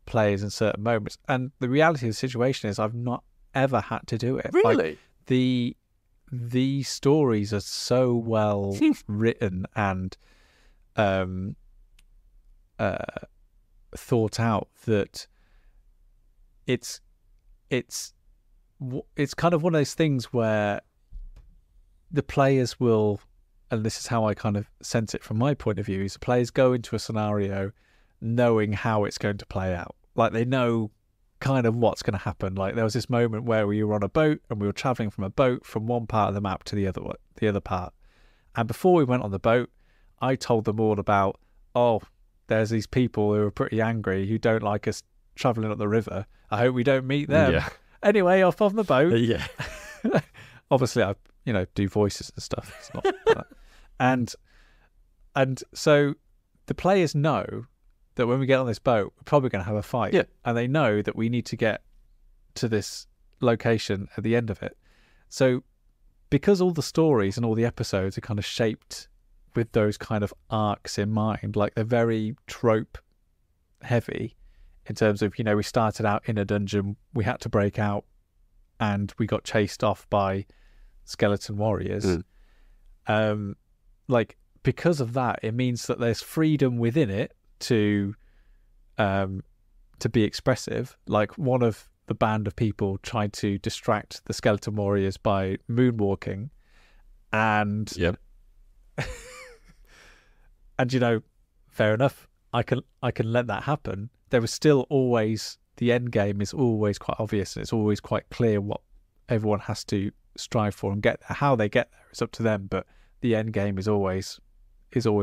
[SPEAKER 2] players in certain moments? And the reality of the situation is I've not ever had to do it.
[SPEAKER 1] Really?
[SPEAKER 2] Like, the stories are so well written and thought out that it's kind of one of those things where the players will, and this is how I kind of sense it from my point of view, is the players go into a scenario knowing how it's going to play out. Like they know kind of what's going to happen. Like there was this moment where we were on a boat and we were traveling from a boat from one part of the map to the other part. And before we went on the boat, I told them all about, there's these people who are pretty angry who don't like us traveling up the river. I hope we don't meet them. Yeah. Anyway, off on the boat.
[SPEAKER 1] Yeah.
[SPEAKER 2] Obviously, I do voices and stuff. It's not that. And so the players know that when we get on this boat, we're probably going to have a fight.
[SPEAKER 1] Yeah.
[SPEAKER 2] And they know that we need to get to this location at the end of it. So because all the stories and all the episodes are kind of shaped with those kind of arcs in mind, like they're very trope heavy in terms of, we started out in a dungeon, we had to break out, and we got chased off by skeleton warriors. Because of that, it means that there's freedom within it to be expressive. Like one of the band of people tried to distract the skeleton warriors by moonwalking, and and fair enough, I can let that happen. There was still always, the end game is always quite obvious, and it's always quite clear what everyone has to strive for and get there. How they get there is up to them, but the end game is always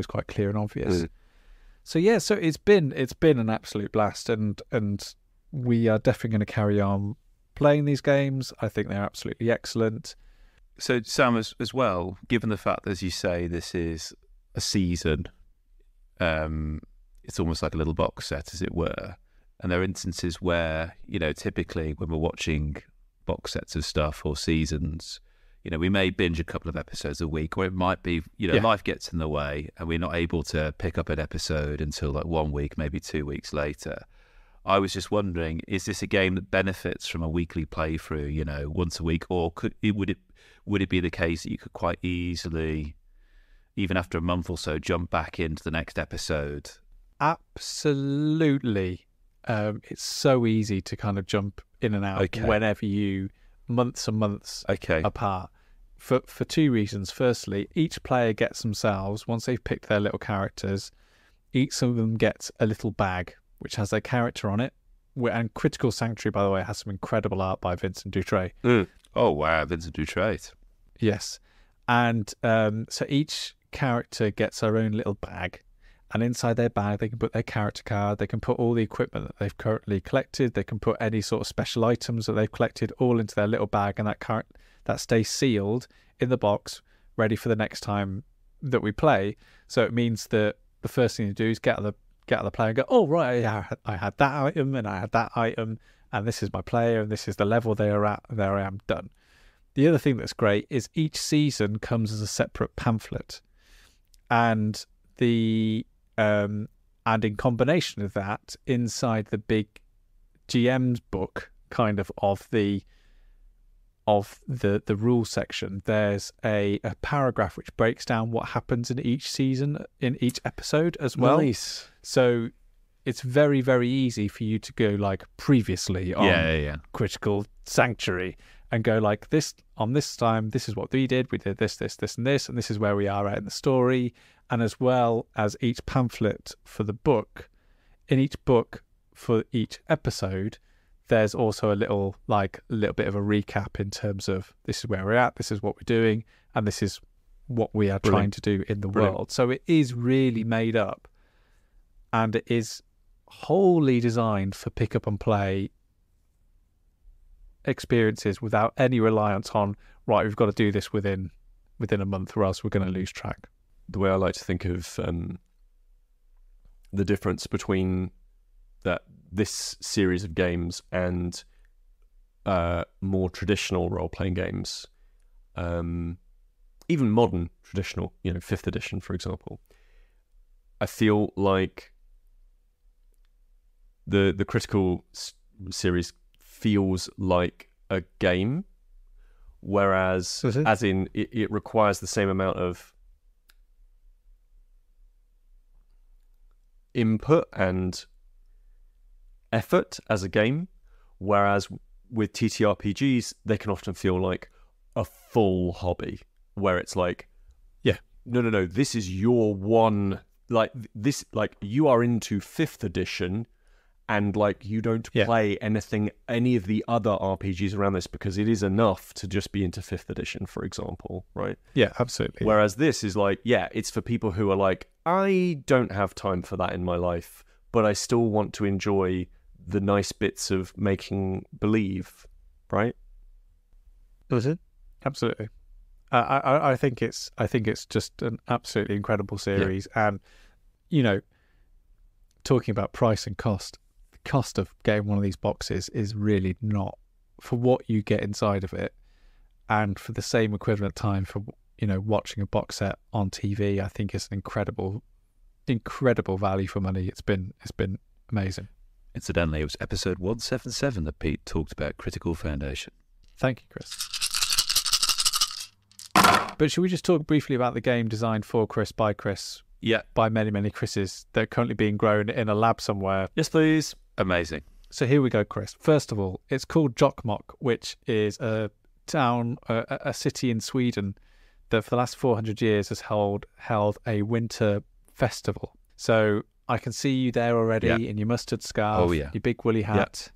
[SPEAKER 2] quite clear and obvious. So yeah, so it's been an absolute blast, and we are definitely going to carry on playing these games. I think they're absolutely excellent.
[SPEAKER 3] So Sam, as well, given the fact that, as you say, this is a season, it's almost like a little box set, as it were. And there are instances where, typically when we're watching box sets of stuff or seasons, we may binge a couple of episodes a week, or it might be, life gets in the way and we're not able to pick up an episode until like 1 week, maybe 2 weeks later. I was just wondering, is this a game that benefits from a weekly playthrough, once a week, or would it be the case that you could quite easily, even after a month or so, jump back into the next episode?
[SPEAKER 2] Absolutely. It's so easy to kind of jump in and out whenever months and months apart. For two reasons. Firstly, each player gets themselves, once they've picked their little characters, each of them gets a little bag which has their character on it. And Critical Sanctuary, by the way, has some incredible art by Vincent Dutrait.
[SPEAKER 3] Oh, wow, Vincent Dutrait.
[SPEAKER 2] Yes. And so each character gets their own little bag. And inside their bag, they can put their character card, they can put all the equipment that they've currently collected, they can put any sort of special items that they've collected all into their little bag, and that stays sealed in the box, ready for the next time that we play. So it means that the first thing to do is get out of the player and go, oh, right, I had that item, and I had that item, and this is my player, and this is the level they are at, and there I am, done. The other thing that's great is each season comes as a separate pamphlet. And and in combination with that, inside the big GM's book, kind of the rule section, there's a paragraph which breaks down what happens in each season, in each episode as well.
[SPEAKER 1] Nice.
[SPEAKER 2] So it's very, very easy for you to go like previously on Critical Sanctuary and go like this on this time. This is what we did. We did this, and this, and this is where we are at in the story. And as well as each pamphlet for the book, in each book for each episode, there's also a little bit of a recap in terms of this is where we're at, this is what we're doing, and this is what we are trying to do in the world. So it is really made up, and it is wholly designed for pick up and play experiences without any reliance on, right, we've got to do this within a month or else we're going to lose track.
[SPEAKER 1] The way I like to think of the difference between this series of games and more traditional role-playing games, even modern traditional, 5th edition, for example, I feel like the Critical series feels like a game, whereas as in it requires the same amount of input and effort as a game, whereas with TTRPGs they can often feel like a full hobby, where it's like, no, this is your one, like this, like you are into 5th edition and like you don't play any of the other RPGs around this because it is enough to just be into 5th edition, for example, right?
[SPEAKER 2] Yeah, absolutely.
[SPEAKER 1] Whereas this is like, it's for people who are like, I don't have time for that in my life, but I still want to enjoy the nice bits of making believe, right?
[SPEAKER 2] Was it? Absolutely. I think it's just an absolutely incredible series, and talking about price and cost, the cost of getting one of these boxes is really not, for what you get inside of it, and for the same equivalent time for watching a box set on TV. I think it's an incredible value for money. It's been amazing.
[SPEAKER 3] Incidentally, it was episode 177 that Pete talked about Critical Foundation.
[SPEAKER 2] Thank you, Chris. But should we just talk briefly about the game designed for Kris, by Kris, by many, many Krises, that are currently being grown in a lab somewhere?
[SPEAKER 1] Yes, please.
[SPEAKER 3] Amazing.
[SPEAKER 2] So here we go, Kris. First of all, it's called Jokkmokk, which is a town, a city in Sweden that for the last 400 years has held a winter festival. So I can see you there already in your mustard scarf, your big woolly hat,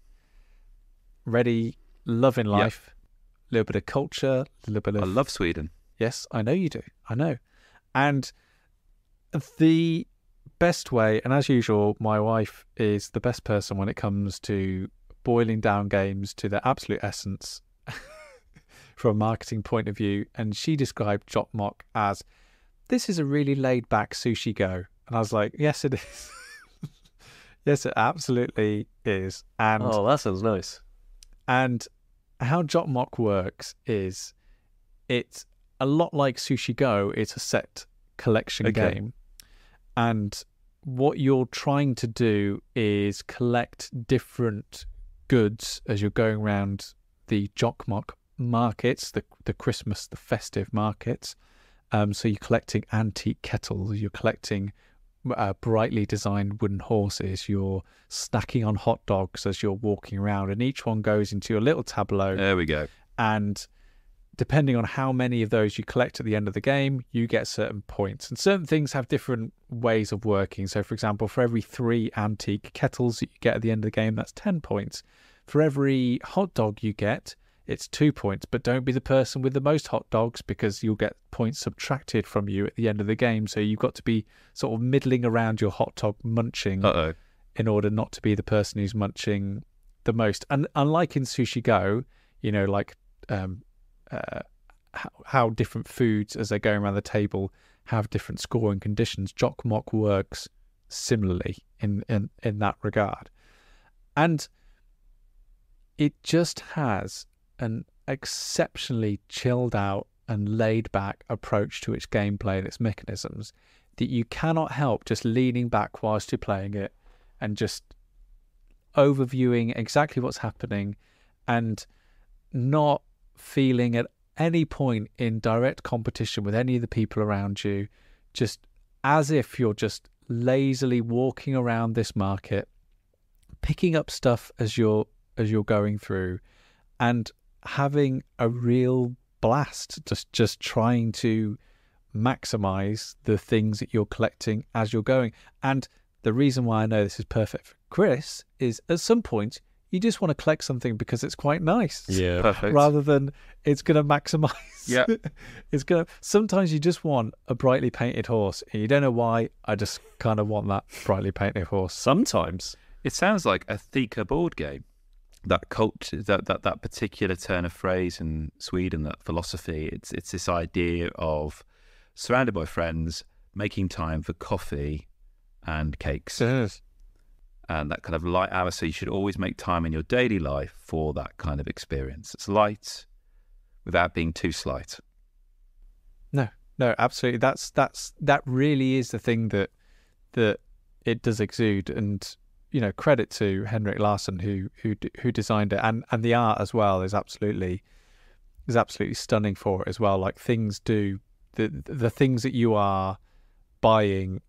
[SPEAKER 2] ready, loving life, a little bit of culture, a little bit of...
[SPEAKER 3] I love Sweden.
[SPEAKER 2] Yes, I know you do. I know. And the best way, and as usual, my wife is the best person when it comes to boiling down games to their absolute essence from a marketing point of view. And she described Jokkmokk as, this is a really laid back sushi go. And I was like, yes, it is. Yes, it absolutely is. And
[SPEAKER 1] oh, that sounds nice.
[SPEAKER 2] And how Jokkmokk works is it's a lot like Sushi Go. It's a set collection game. And what you're trying to do is collect different goods as you're going around the Jokkmokk markets, the Christmas, the festive markets. So you're collecting antique kettles, you're collecting brightly designed wooden horses, you're snacking on hot dogs as you're walking around, and each one goes into your little tableau.
[SPEAKER 3] There we go.
[SPEAKER 2] And depending on how many of those you collect at the end of the game, you get certain points. And certain things have different ways of working. So, for example, for every 3 antique kettles that you get at the end of the game, that's 10 points. For every hot dog you get, it's 2 points. But don't be the person with the most hot dogs, because you'll get points subtracted from you at the end of the game. So you've got to be sort of middling around your hot dog munching in order not to be the person who's munching the most. And unlike in Sushi Go, you know, like how different foods as they're going around the table have different scoring conditions, Jokkmokk works similarly in that regard. And it just has an exceptionally chilled out and laid back approach to its gameplay and its mechanisms that you cannot help just leaning back whilst you're playing it and just overviewing exactly what's happening and not feeling at any point in direct competition with any of the people around you, just as if you're just lazily walking around this market, picking up stuff as you're going through, and having a real blast, just trying to maximize the things that you're collecting as you're going. And the reason why I know this is perfect for Kris is at some point you just want to collect something because it's quite nice.
[SPEAKER 1] Yeah,
[SPEAKER 3] perfect.
[SPEAKER 2] Rather than it's going to maximize.
[SPEAKER 3] Yeah.
[SPEAKER 2] Sometimes you just want a brightly painted horse and you don't know why. I just kind of want that brightly painted horse.
[SPEAKER 1] Sometimes.
[SPEAKER 3] It sounds like a Thika board game. That culture, that particular turn of phrase in Sweden, that philosophy, it's this idea of surrounded by friends, making time for coffee and cakes.
[SPEAKER 2] Yes.
[SPEAKER 3] And that kind of light hour. So you should always make time in your daily life for that kind of experience. It's light without being too slight.
[SPEAKER 2] No, absolutely. That really is the thing that it does exude. And you know, credit to Henrik Larsson who designed it, and the art as well is absolutely stunning for it as well. Like things do the things that you are buying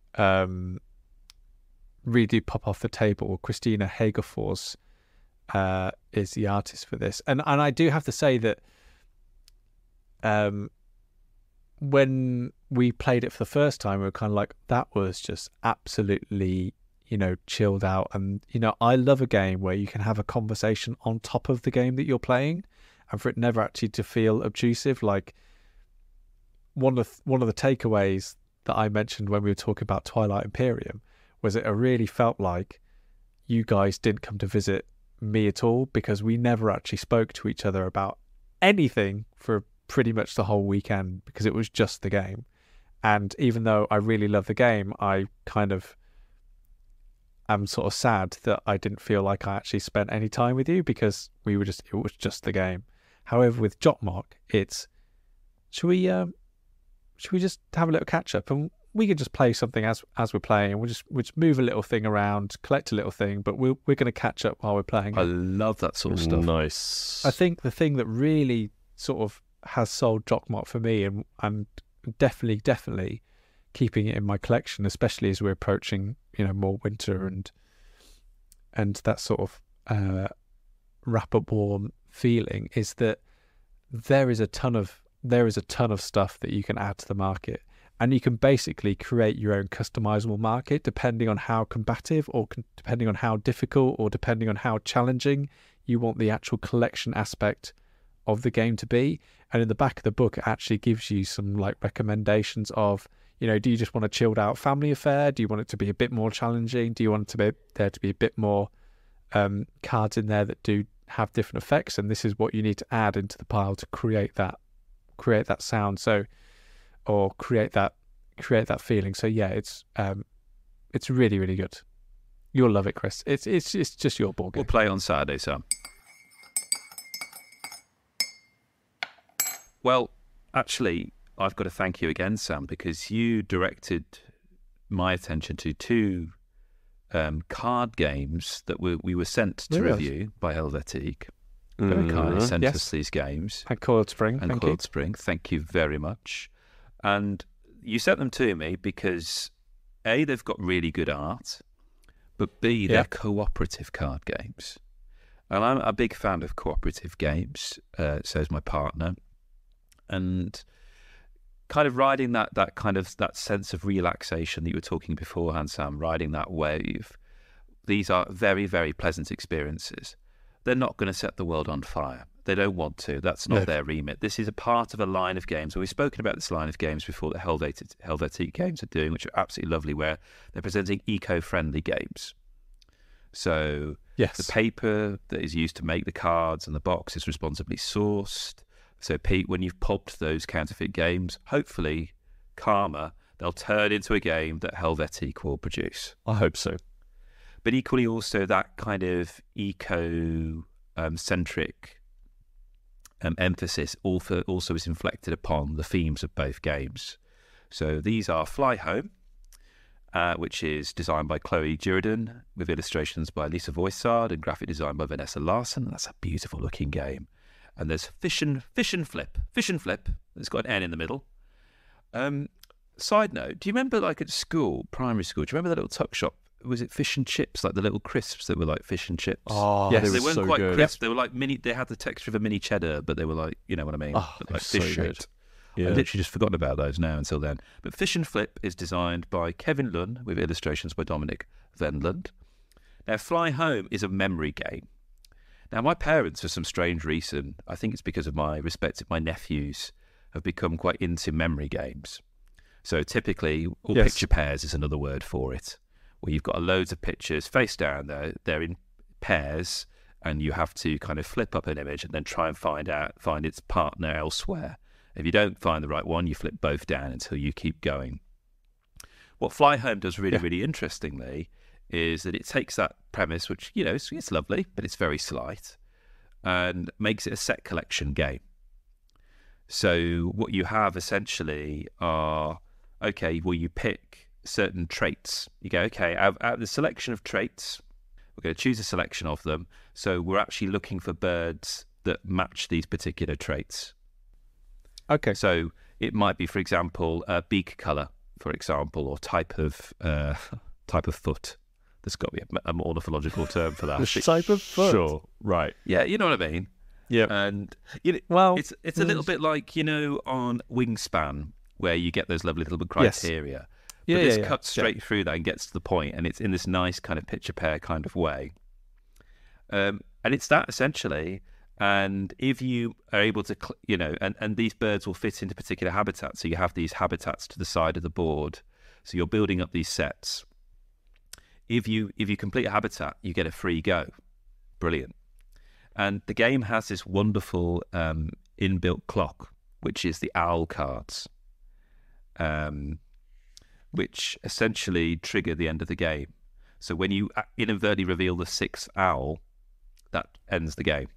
[SPEAKER 2] really do pop off the table. Christina Hagefors is the artist for this, and I do have to say that when we played it for the first time, we were kind of like, that was just absolutely, you know, chilled out. And you know, I love a game where you can have a conversation on top of the game that you're playing, and for it never actually to feel obtrusive. Like one of the takeaways that I mentioned when we were talking about Twilight Imperium was it really felt like you guys didn't come to visit me at all, because we never actually spoke to each other about anything for pretty much the whole weekend, because it was just the game. And even though I really love the game, I kind of am sort of sad that I didn't feel like I actually spent any time with you, because it was just the game. However, with Jokkmokk, it's should we just have a little catch up, and we could just play something as we're playing, and we'll just move a little thing around, collect a little thing, but we're going to catch up while we're playing.
[SPEAKER 3] I love that sort of stuff.
[SPEAKER 1] Nice.
[SPEAKER 2] I think the thing that really sort of has sold Jokkmokk for me, and I'm definitely keeping it in my collection, especially as we're approaching, you know, more winter and that sort of wrap up warm feeling, is that there is a ton of stuff that you can add to the market. And you can basically create your own customizable market depending on how combative, or depending on how difficult, or depending on how challenging you want the actual collection aspect of the game to be. And in the back of the book, it actually gives you some like recommendations of, do you just want a chilled out family affair? Do you want it to be a bit more challenging? Do you want there to be a bit more cards in there that do have different effects? And this is what you need to add into the pile to create that sound. Or create that feeling. So yeah, it's really, really good. You'll love it, Kris. It's just your board game.
[SPEAKER 3] We'll play on Saturday, Sam. Well, actually, I've got to thank you again, Sam, because you directed my attention to 2 card games that we were sent to review by Helvetiq. Very kindly sent us these games.
[SPEAKER 2] And Coiled Spring.
[SPEAKER 3] Thank you very much. And you sent them to me because A, they've got really good art, but B, they're cooperative card games. And I'm a big fan of cooperative games, so is my partner. And kind of riding that sense of relaxation that you were talking beforehand, Sam, riding that wave, these are very, very pleasant experiences. They're not going to set the world on fire. They don't want to. That's not their remit. This is a part of a line of games. We've spoken about this line of games before that Helvetiq Games are doing, which are absolutely lovely, where they're presenting eco-friendly games. So the paper that is used to make the cards and the box is responsibly sourced. So, Pete, when you've pulped those counterfeit games, hopefully, karma, they'll turn into a game that Helvetiq will produce.
[SPEAKER 1] I hope so.
[SPEAKER 3] But equally also that kind of eco-centric emphasis also is inflected upon the themes of both games. So these are Fly Home, which is designed by Chloe Juridan, with illustrations by Lisa Voisard and graphic design by Vanessa Larson. That's a beautiful looking game. And there's Fish and Flip. It's got an N in the middle. Side note, do you remember like at school, primary school, do you remember that little tuck shop? Was it fish and chips, like the little crisps that were like fish and chips?
[SPEAKER 1] Oh,
[SPEAKER 3] yes.
[SPEAKER 1] They
[SPEAKER 3] weren't
[SPEAKER 1] so
[SPEAKER 3] quite
[SPEAKER 1] good.
[SPEAKER 3] crisp. They were like mini. They had the texture of a mini cheddar, but they were like, you know what I mean?
[SPEAKER 1] Oh,
[SPEAKER 3] like
[SPEAKER 1] so
[SPEAKER 3] fish
[SPEAKER 1] good.
[SPEAKER 3] shaped.
[SPEAKER 1] Yeah.
[SPEAKER 3] I've literally just forgotten about those now until then. But Fish and Flip is designed by Kevin Lunn with illustrations by Dominic Venland. Now, Fly Home is a memory game. Now, my parents, for some strange reason, I think it's because of my nephews, have become quite into memory games. So typically, picture pairs is another word for it, where you've got loads of pictures face down there. They're in pairs, and you have to kind of flip up an image and then try and find its partner elsewhere. If you don't find the right one, you flip both down until you keep going. What Fly Home does really interestingly is that it takes that premise, which, you know, it's lovely, but it's very slight, and makes it a set collection game. So what you have essentially are, you pick certain traits. You go, out of the selection of traits, we're going to choose a selection of them. So we're actually looking for birds that match these particular traits.
[SPEAKER 2] Okay.
[SPEAKER 3] So it might be, for example, beak colour, for example, or type of foot. There's got to be a more ornithological term for that.
[SPEAKER 2] The type of foot.
[SPEAKER 1] Sure. Right.
[SPEAKER 3] Yeah, you know what I mean.
[SPEAKER 1] Yeah.
[SPEAKER 3] And it's a little bit like, you know, on Wingspan, where you get those lovely little criteria. Yes. But this cuts straight through that and gets to the point, and it's in this nice kind of picture pair kind of way. And it's that essentially. And if you are able to, and these birds will fit into particular habitats. So you have these habitats to the side of the board. So you're building up these sets. If you complete a habitat, you get a free go. Brilliant. And the game has this wonderful inbuilt clock, which is the owl cards, which essentially trigger the end of the game. So when you inadvertently reveal the 6th owl, that ends the game.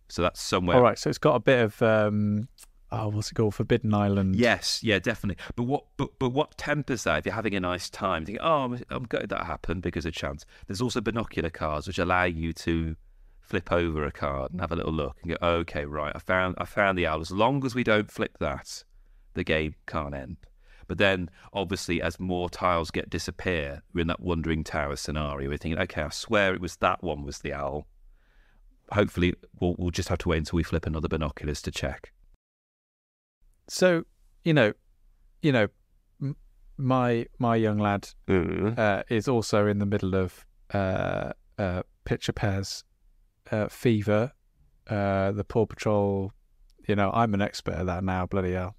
[SPEAKER 3] So that's somewhere.
[SPEAKER 2] All right. So it's got a bit of what's it called? Forbidden Island.
[SPEAKER 3] Yes. Yeah. Definitely. But what tempers that? If you're having a nice time, think, I'm gutted that happened because of chance. There's also binocular cards which allow you to flip over a card and have a little look and go, okay, right, I found the owl. As long as we don't flip that, the game can't end. But then, obviously, as more tiles disappear, we're in that wandering tower scenario. We're thinking, okay, I swear it was that one was the owl. Hopefully, we'll just have to wait until we flip another binoculars to check.
[SPEAKER 2] So, my young lad is also in the middle of picture pairs fever. The Paw Patrol, I'm an expert at that now. Bloody hell,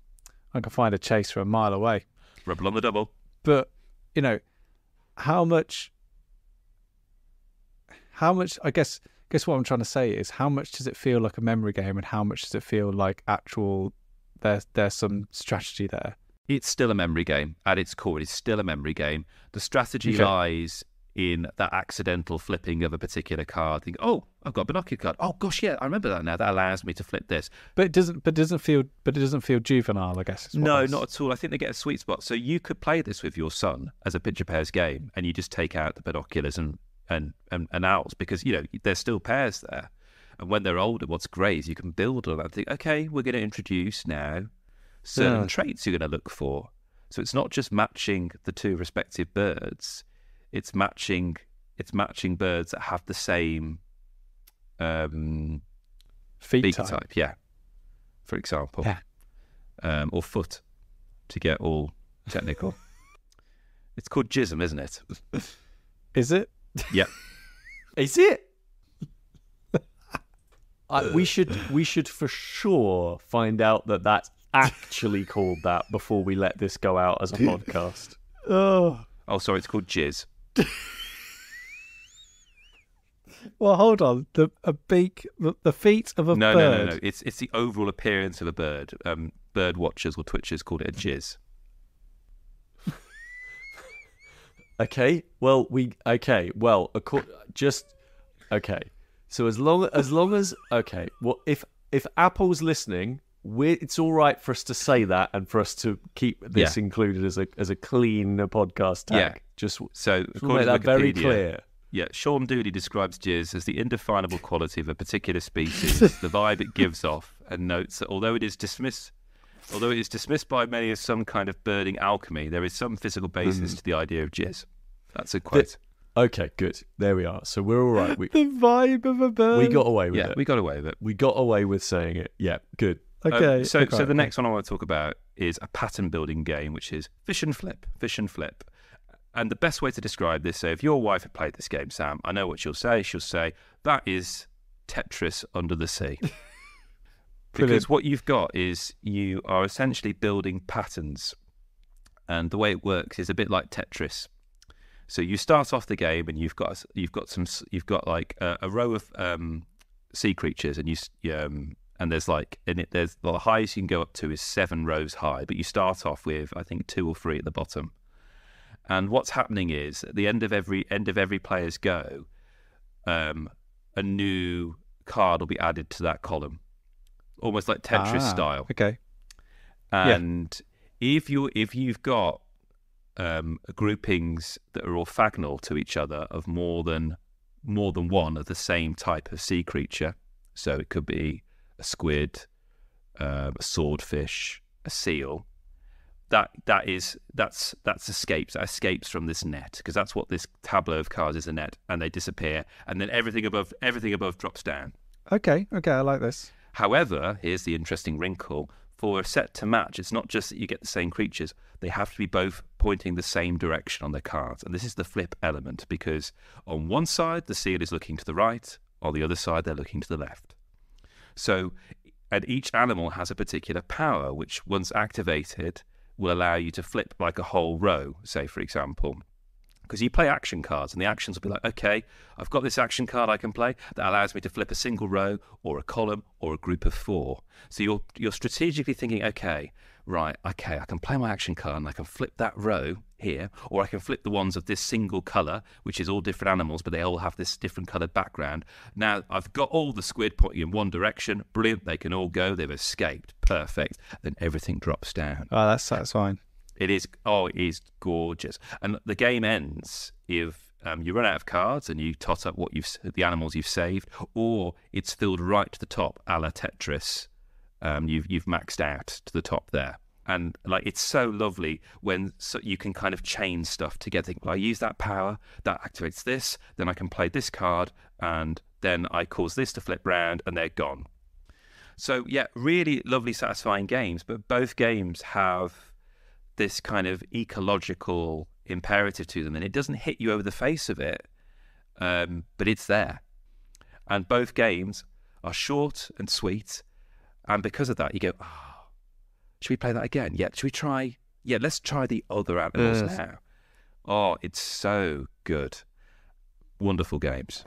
[SPEAKER 2] I can find a chaser a mile away.
[SPEAKER 3] Rebel on the double.
[SPEAKER 2] But, you know, how much, I guess what I'm trying to say is, how much does it feel like a memory game and how much does it feel like actual, there's some strategy there?
[SPEAKER 3] It's still a memory game. At its core, it's still a memory game. The strategy lies in that accidental flipping of a particular card. Think, oh, I've got a binocular card. Oh gosh, yeah, I remember that now. That allows me to flip this.
[SPEAKER 2] But it doesn't feel juvenile, I guess.
[SPEAKER 3] No, not at all. I think they get a sweet spot. So you could play this with your son as a picture pairs game, and you just take out the binoculars and owls, because there's still pairs there. And when they're older, what's great is you can build on that and think, okay, we're going to introduce now certain traits you're going to look for. So it's not just matching the two respective birds. It's matching birds that have the same
[SPEAKER 2] feet
[SPEAKER 3] type. Yeah, for example. Yeah. Or foot, to get all technical. It's called jism, isn't it?
[SPEAKER 2] Is it?
[SPEAKER 3] Yeah.
[SPEAKER 1] Is it? We should for sure find out that that's actually called that before we let this go out as a podcast.
[SPEAKER 3] Oh, sorry, it's called jizz.
[SPEAKER 2] Well, hold on. The feet of a bird.
[SPEAKER 3] No. It's the overall appearance of a bird. Bird watchers or twitchers called it a jizz.
[SPEAKER 1] Okay. Well, So as long as okay. Well, if Apple's listening, it's all right for us to say that and for us to keep this included as a clean podcast tag.
[SPEAKER 3] Yeah.
[SPEAKER 1] Just
[SPEAKER 3] so
[SPEAKER 1] make that very clear.
[SPEAKER 3] Yeah, Sean Dooley describes jizz as the indefinable quality of a particular species, the vibe it gives off, and notes that although it is dismissed by many as some kind of birding alchemy, there is some physical basis to the idea of jizz. That's a quote.
[SPEAKER 1] Okay, good. There we are. So we're all right.
[SPEAKER 2] The vibe of a bird.
[SPEAKER 1] We got away with it.
[SPEAKER 3] Yeah, we got away with it.
[SPEAKER 1] We got away with saying it. Yeah, good.
[SPEAKER 2] Okay.
[SPEAKER 3] So the next one I want to talk about is a pattern building game, which is Fish and Flip. And the best way to describe this, so if your wife had played this game, Sam, I know what she'll say. She'll say, that is Tetris under the sea. Because what you've got is you are essentially building patterns. And the way it works is a bit like Tetris. So you start off the game and you've got like a row of sea creatures, and there's the highest you can go up to is 7 rows high, but you start off with I think 2 or 3 at the bottom. And what's happening is at the end of every player's go, a new card will be added to that column, almost like Tetris style.
[SPEAKER 2] Okay.
[SPEAKER 3] And if you've got groupings that are orthogonal to each other of more than one of the same type of sea creature, so it could be a squid, a swordfish, a seal. That escapes from this net, because that's what this tableau of cards is, a net, and they disappear, and then everything above drops down.
[SPEAKER 2] Okay, I like this.
[SPEAKER 3] However, here's the interesting wrinkle. For a set to match, it's not just that you get the same creatures, they have to be both pointing the same direction on their cards. And this is the flip element, because on one side, the seal is looking to the right, on the other side, they're looking to the left. So, and each animal has a particular power, which once activated, will allow you to flip like a whole row, say, for example. Because you play action cards, and the actions will be like, okay, I've got this action card I can play that allows me to flip a single row or a column or a group of 4. So you're strategically thinking, okay, I can play my action card and I can flip that row here, or I can flip the ones of this single colour, which is all different animals, but they all have this different coloured background. Now, I've got all the squid pointing in one direction. Brilliant, they can all go. They've escaped. Perfect. Then everything drops down.
[SPEAKER 2] Oh, that's satisfying.
[SPEAKER 3] It is gorgeous. And the game ends if you run out of cards and you tot up the animals you've saved, or it's filled right to the top, a la Tetris. You've maxed out to the top there. And it's so lovely when you can kind of chain stuff together. I use that power, that activates this, then I can play this card, and then I cause this to flip round, and they're gone. So yeah, really lovely, satisfying games. But both games have this kind of ecological imperative to them, and it doesn't hit you over the face of it, but it's there. And both games are short and sweet, and because of that, you go, should we play that again? Yeah. Should we try yeah, let's try the other animals now. Oh, it's so good. Wonderful games.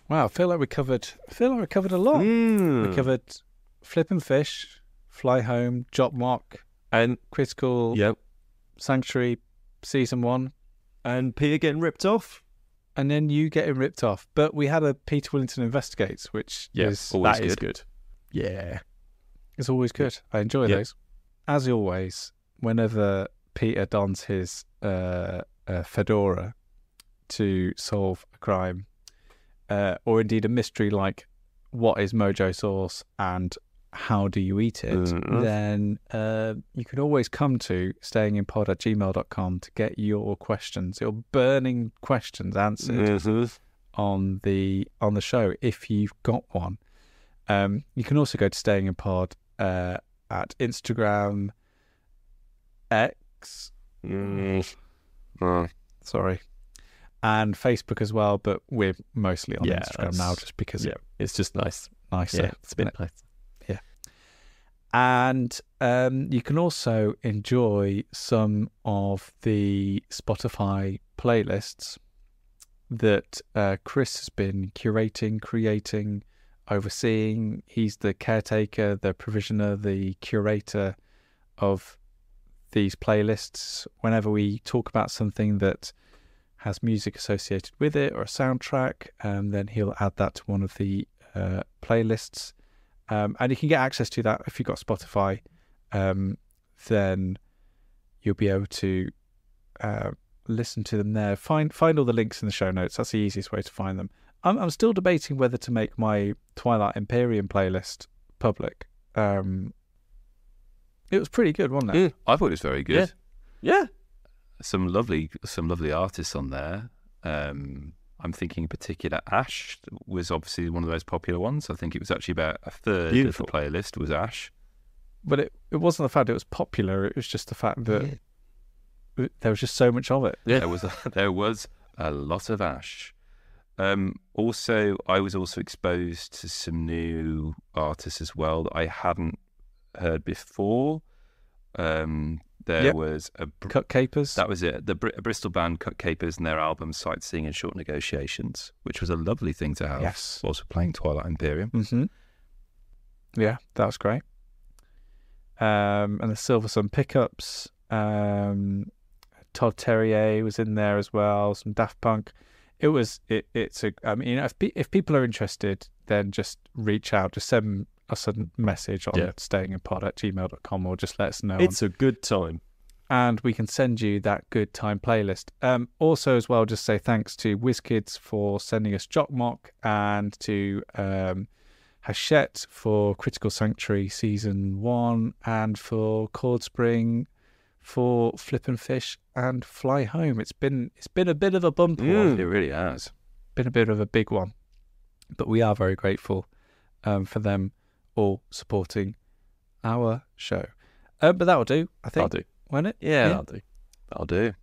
[SPEAKER 2] Wow, I feel like we covered a lot. We covered Flip and Fish, Fly Home, Jokkmokk,
[SPEAKER 1] and
[SPEAKER 2] Critical Sanctuary Season 1.
[SPEAKER 1] And Peter getting ripped off.
[SPEAKER 2] And then you getting ripped off. But we had a Peter Willington Investigates, which is good.
[SPEAKER 1] Yeah.
[SPEAKER 2] It's always good. I enjoy those. As always, whenever Peter dons his fedora to solve a crime, or indeed a mystery like what is mojo sauce and how do you eat it, then you can always come to stayinginpod@gmail.com to get your questions, your burning questions answered on the show if you've got one. You can also go to stayinginpod at Instagram, X, sorry, and Facebook as well, but we're mostly on Instagram now just because
[SPEAKER 1] it's just nicer.
[SPEAKER 2] Yeah,
[SPEAKER 1] it's a bit nice.
[SPEAKER 2] Yeah. And you can also enjoy some of the Spotify playlists that Kris has been curating, creating, overseeing. He's the caretaker, the provisioner, the curator of these playlists. Whenever we talk about something that has music associated with it or a soundtrack, then he'll add that to one of the playlists. And you can get access to that if you've got Spotify. Then you'll be able to listen to them there. Find all the links in the show notes. That's the easiest way to find them. I'm still debating whether to make my Twilight Imperium playlist public. It was pretty good, wasn't it?
[SPEAKER 3] I thought it was very good.
[SPEAKER 1] Yeah.
[SPEAKER 3] Some lovely artists on there. I'm thinking in particular Ash was obviously one of those popular ones. I think it was actually about a third of the playlist was Ash.
[SPEAKER 2] But it wasn't the fact it was popular, it was just the fact that there was just so much of it.
[SPEAKER 3] Yeah. There was a lot of Ash. Also, I was also exposed to some new artists as well that I hadn't heard before. There was
[SPEAKER 2] Cut Capers.
[SPEAKER 3] That was it. A Bristol band, Cut Capers, and their album Sightseeing and Short Negotiations, which was a lovely thing to have.
[SPEAKER 2] Yes.
[SPEAKER 3] Also playing Twilight Imperium.
[SPEAKER 2] Mm-hmm. Yeah, that was great. And the Silver Sun Pickups. Todd Terje was in there as well. Some Daft Punk. It's a. I mean, if people are interested, then just reach out. Just send us a message on stayinginpod@gmail.com or just let us know.
[SPEAKER 1] It's a good time.
[SPEAKER 2] And we can send you that good time playlist. Also, as well, just say thanks to WizKids for sending us Jokkmokk and to Hachette for Critical Sanctuary Season 1 and for Chord Spring for Flip and Fish and Fly Home. It's been a bit of a bumper one.
[SPEAKER 3] It really has.
[SPEAKER 2] Been a bit of a big one. But we are very grateful for them all supporting our show. But that'll do, I think.
[SPEAKER 1] That'll do.
[SPEAKER 2] Won't it?
[SPEAKER 1] Yeah, that'll do.
[SPEAKER 3] That'll do.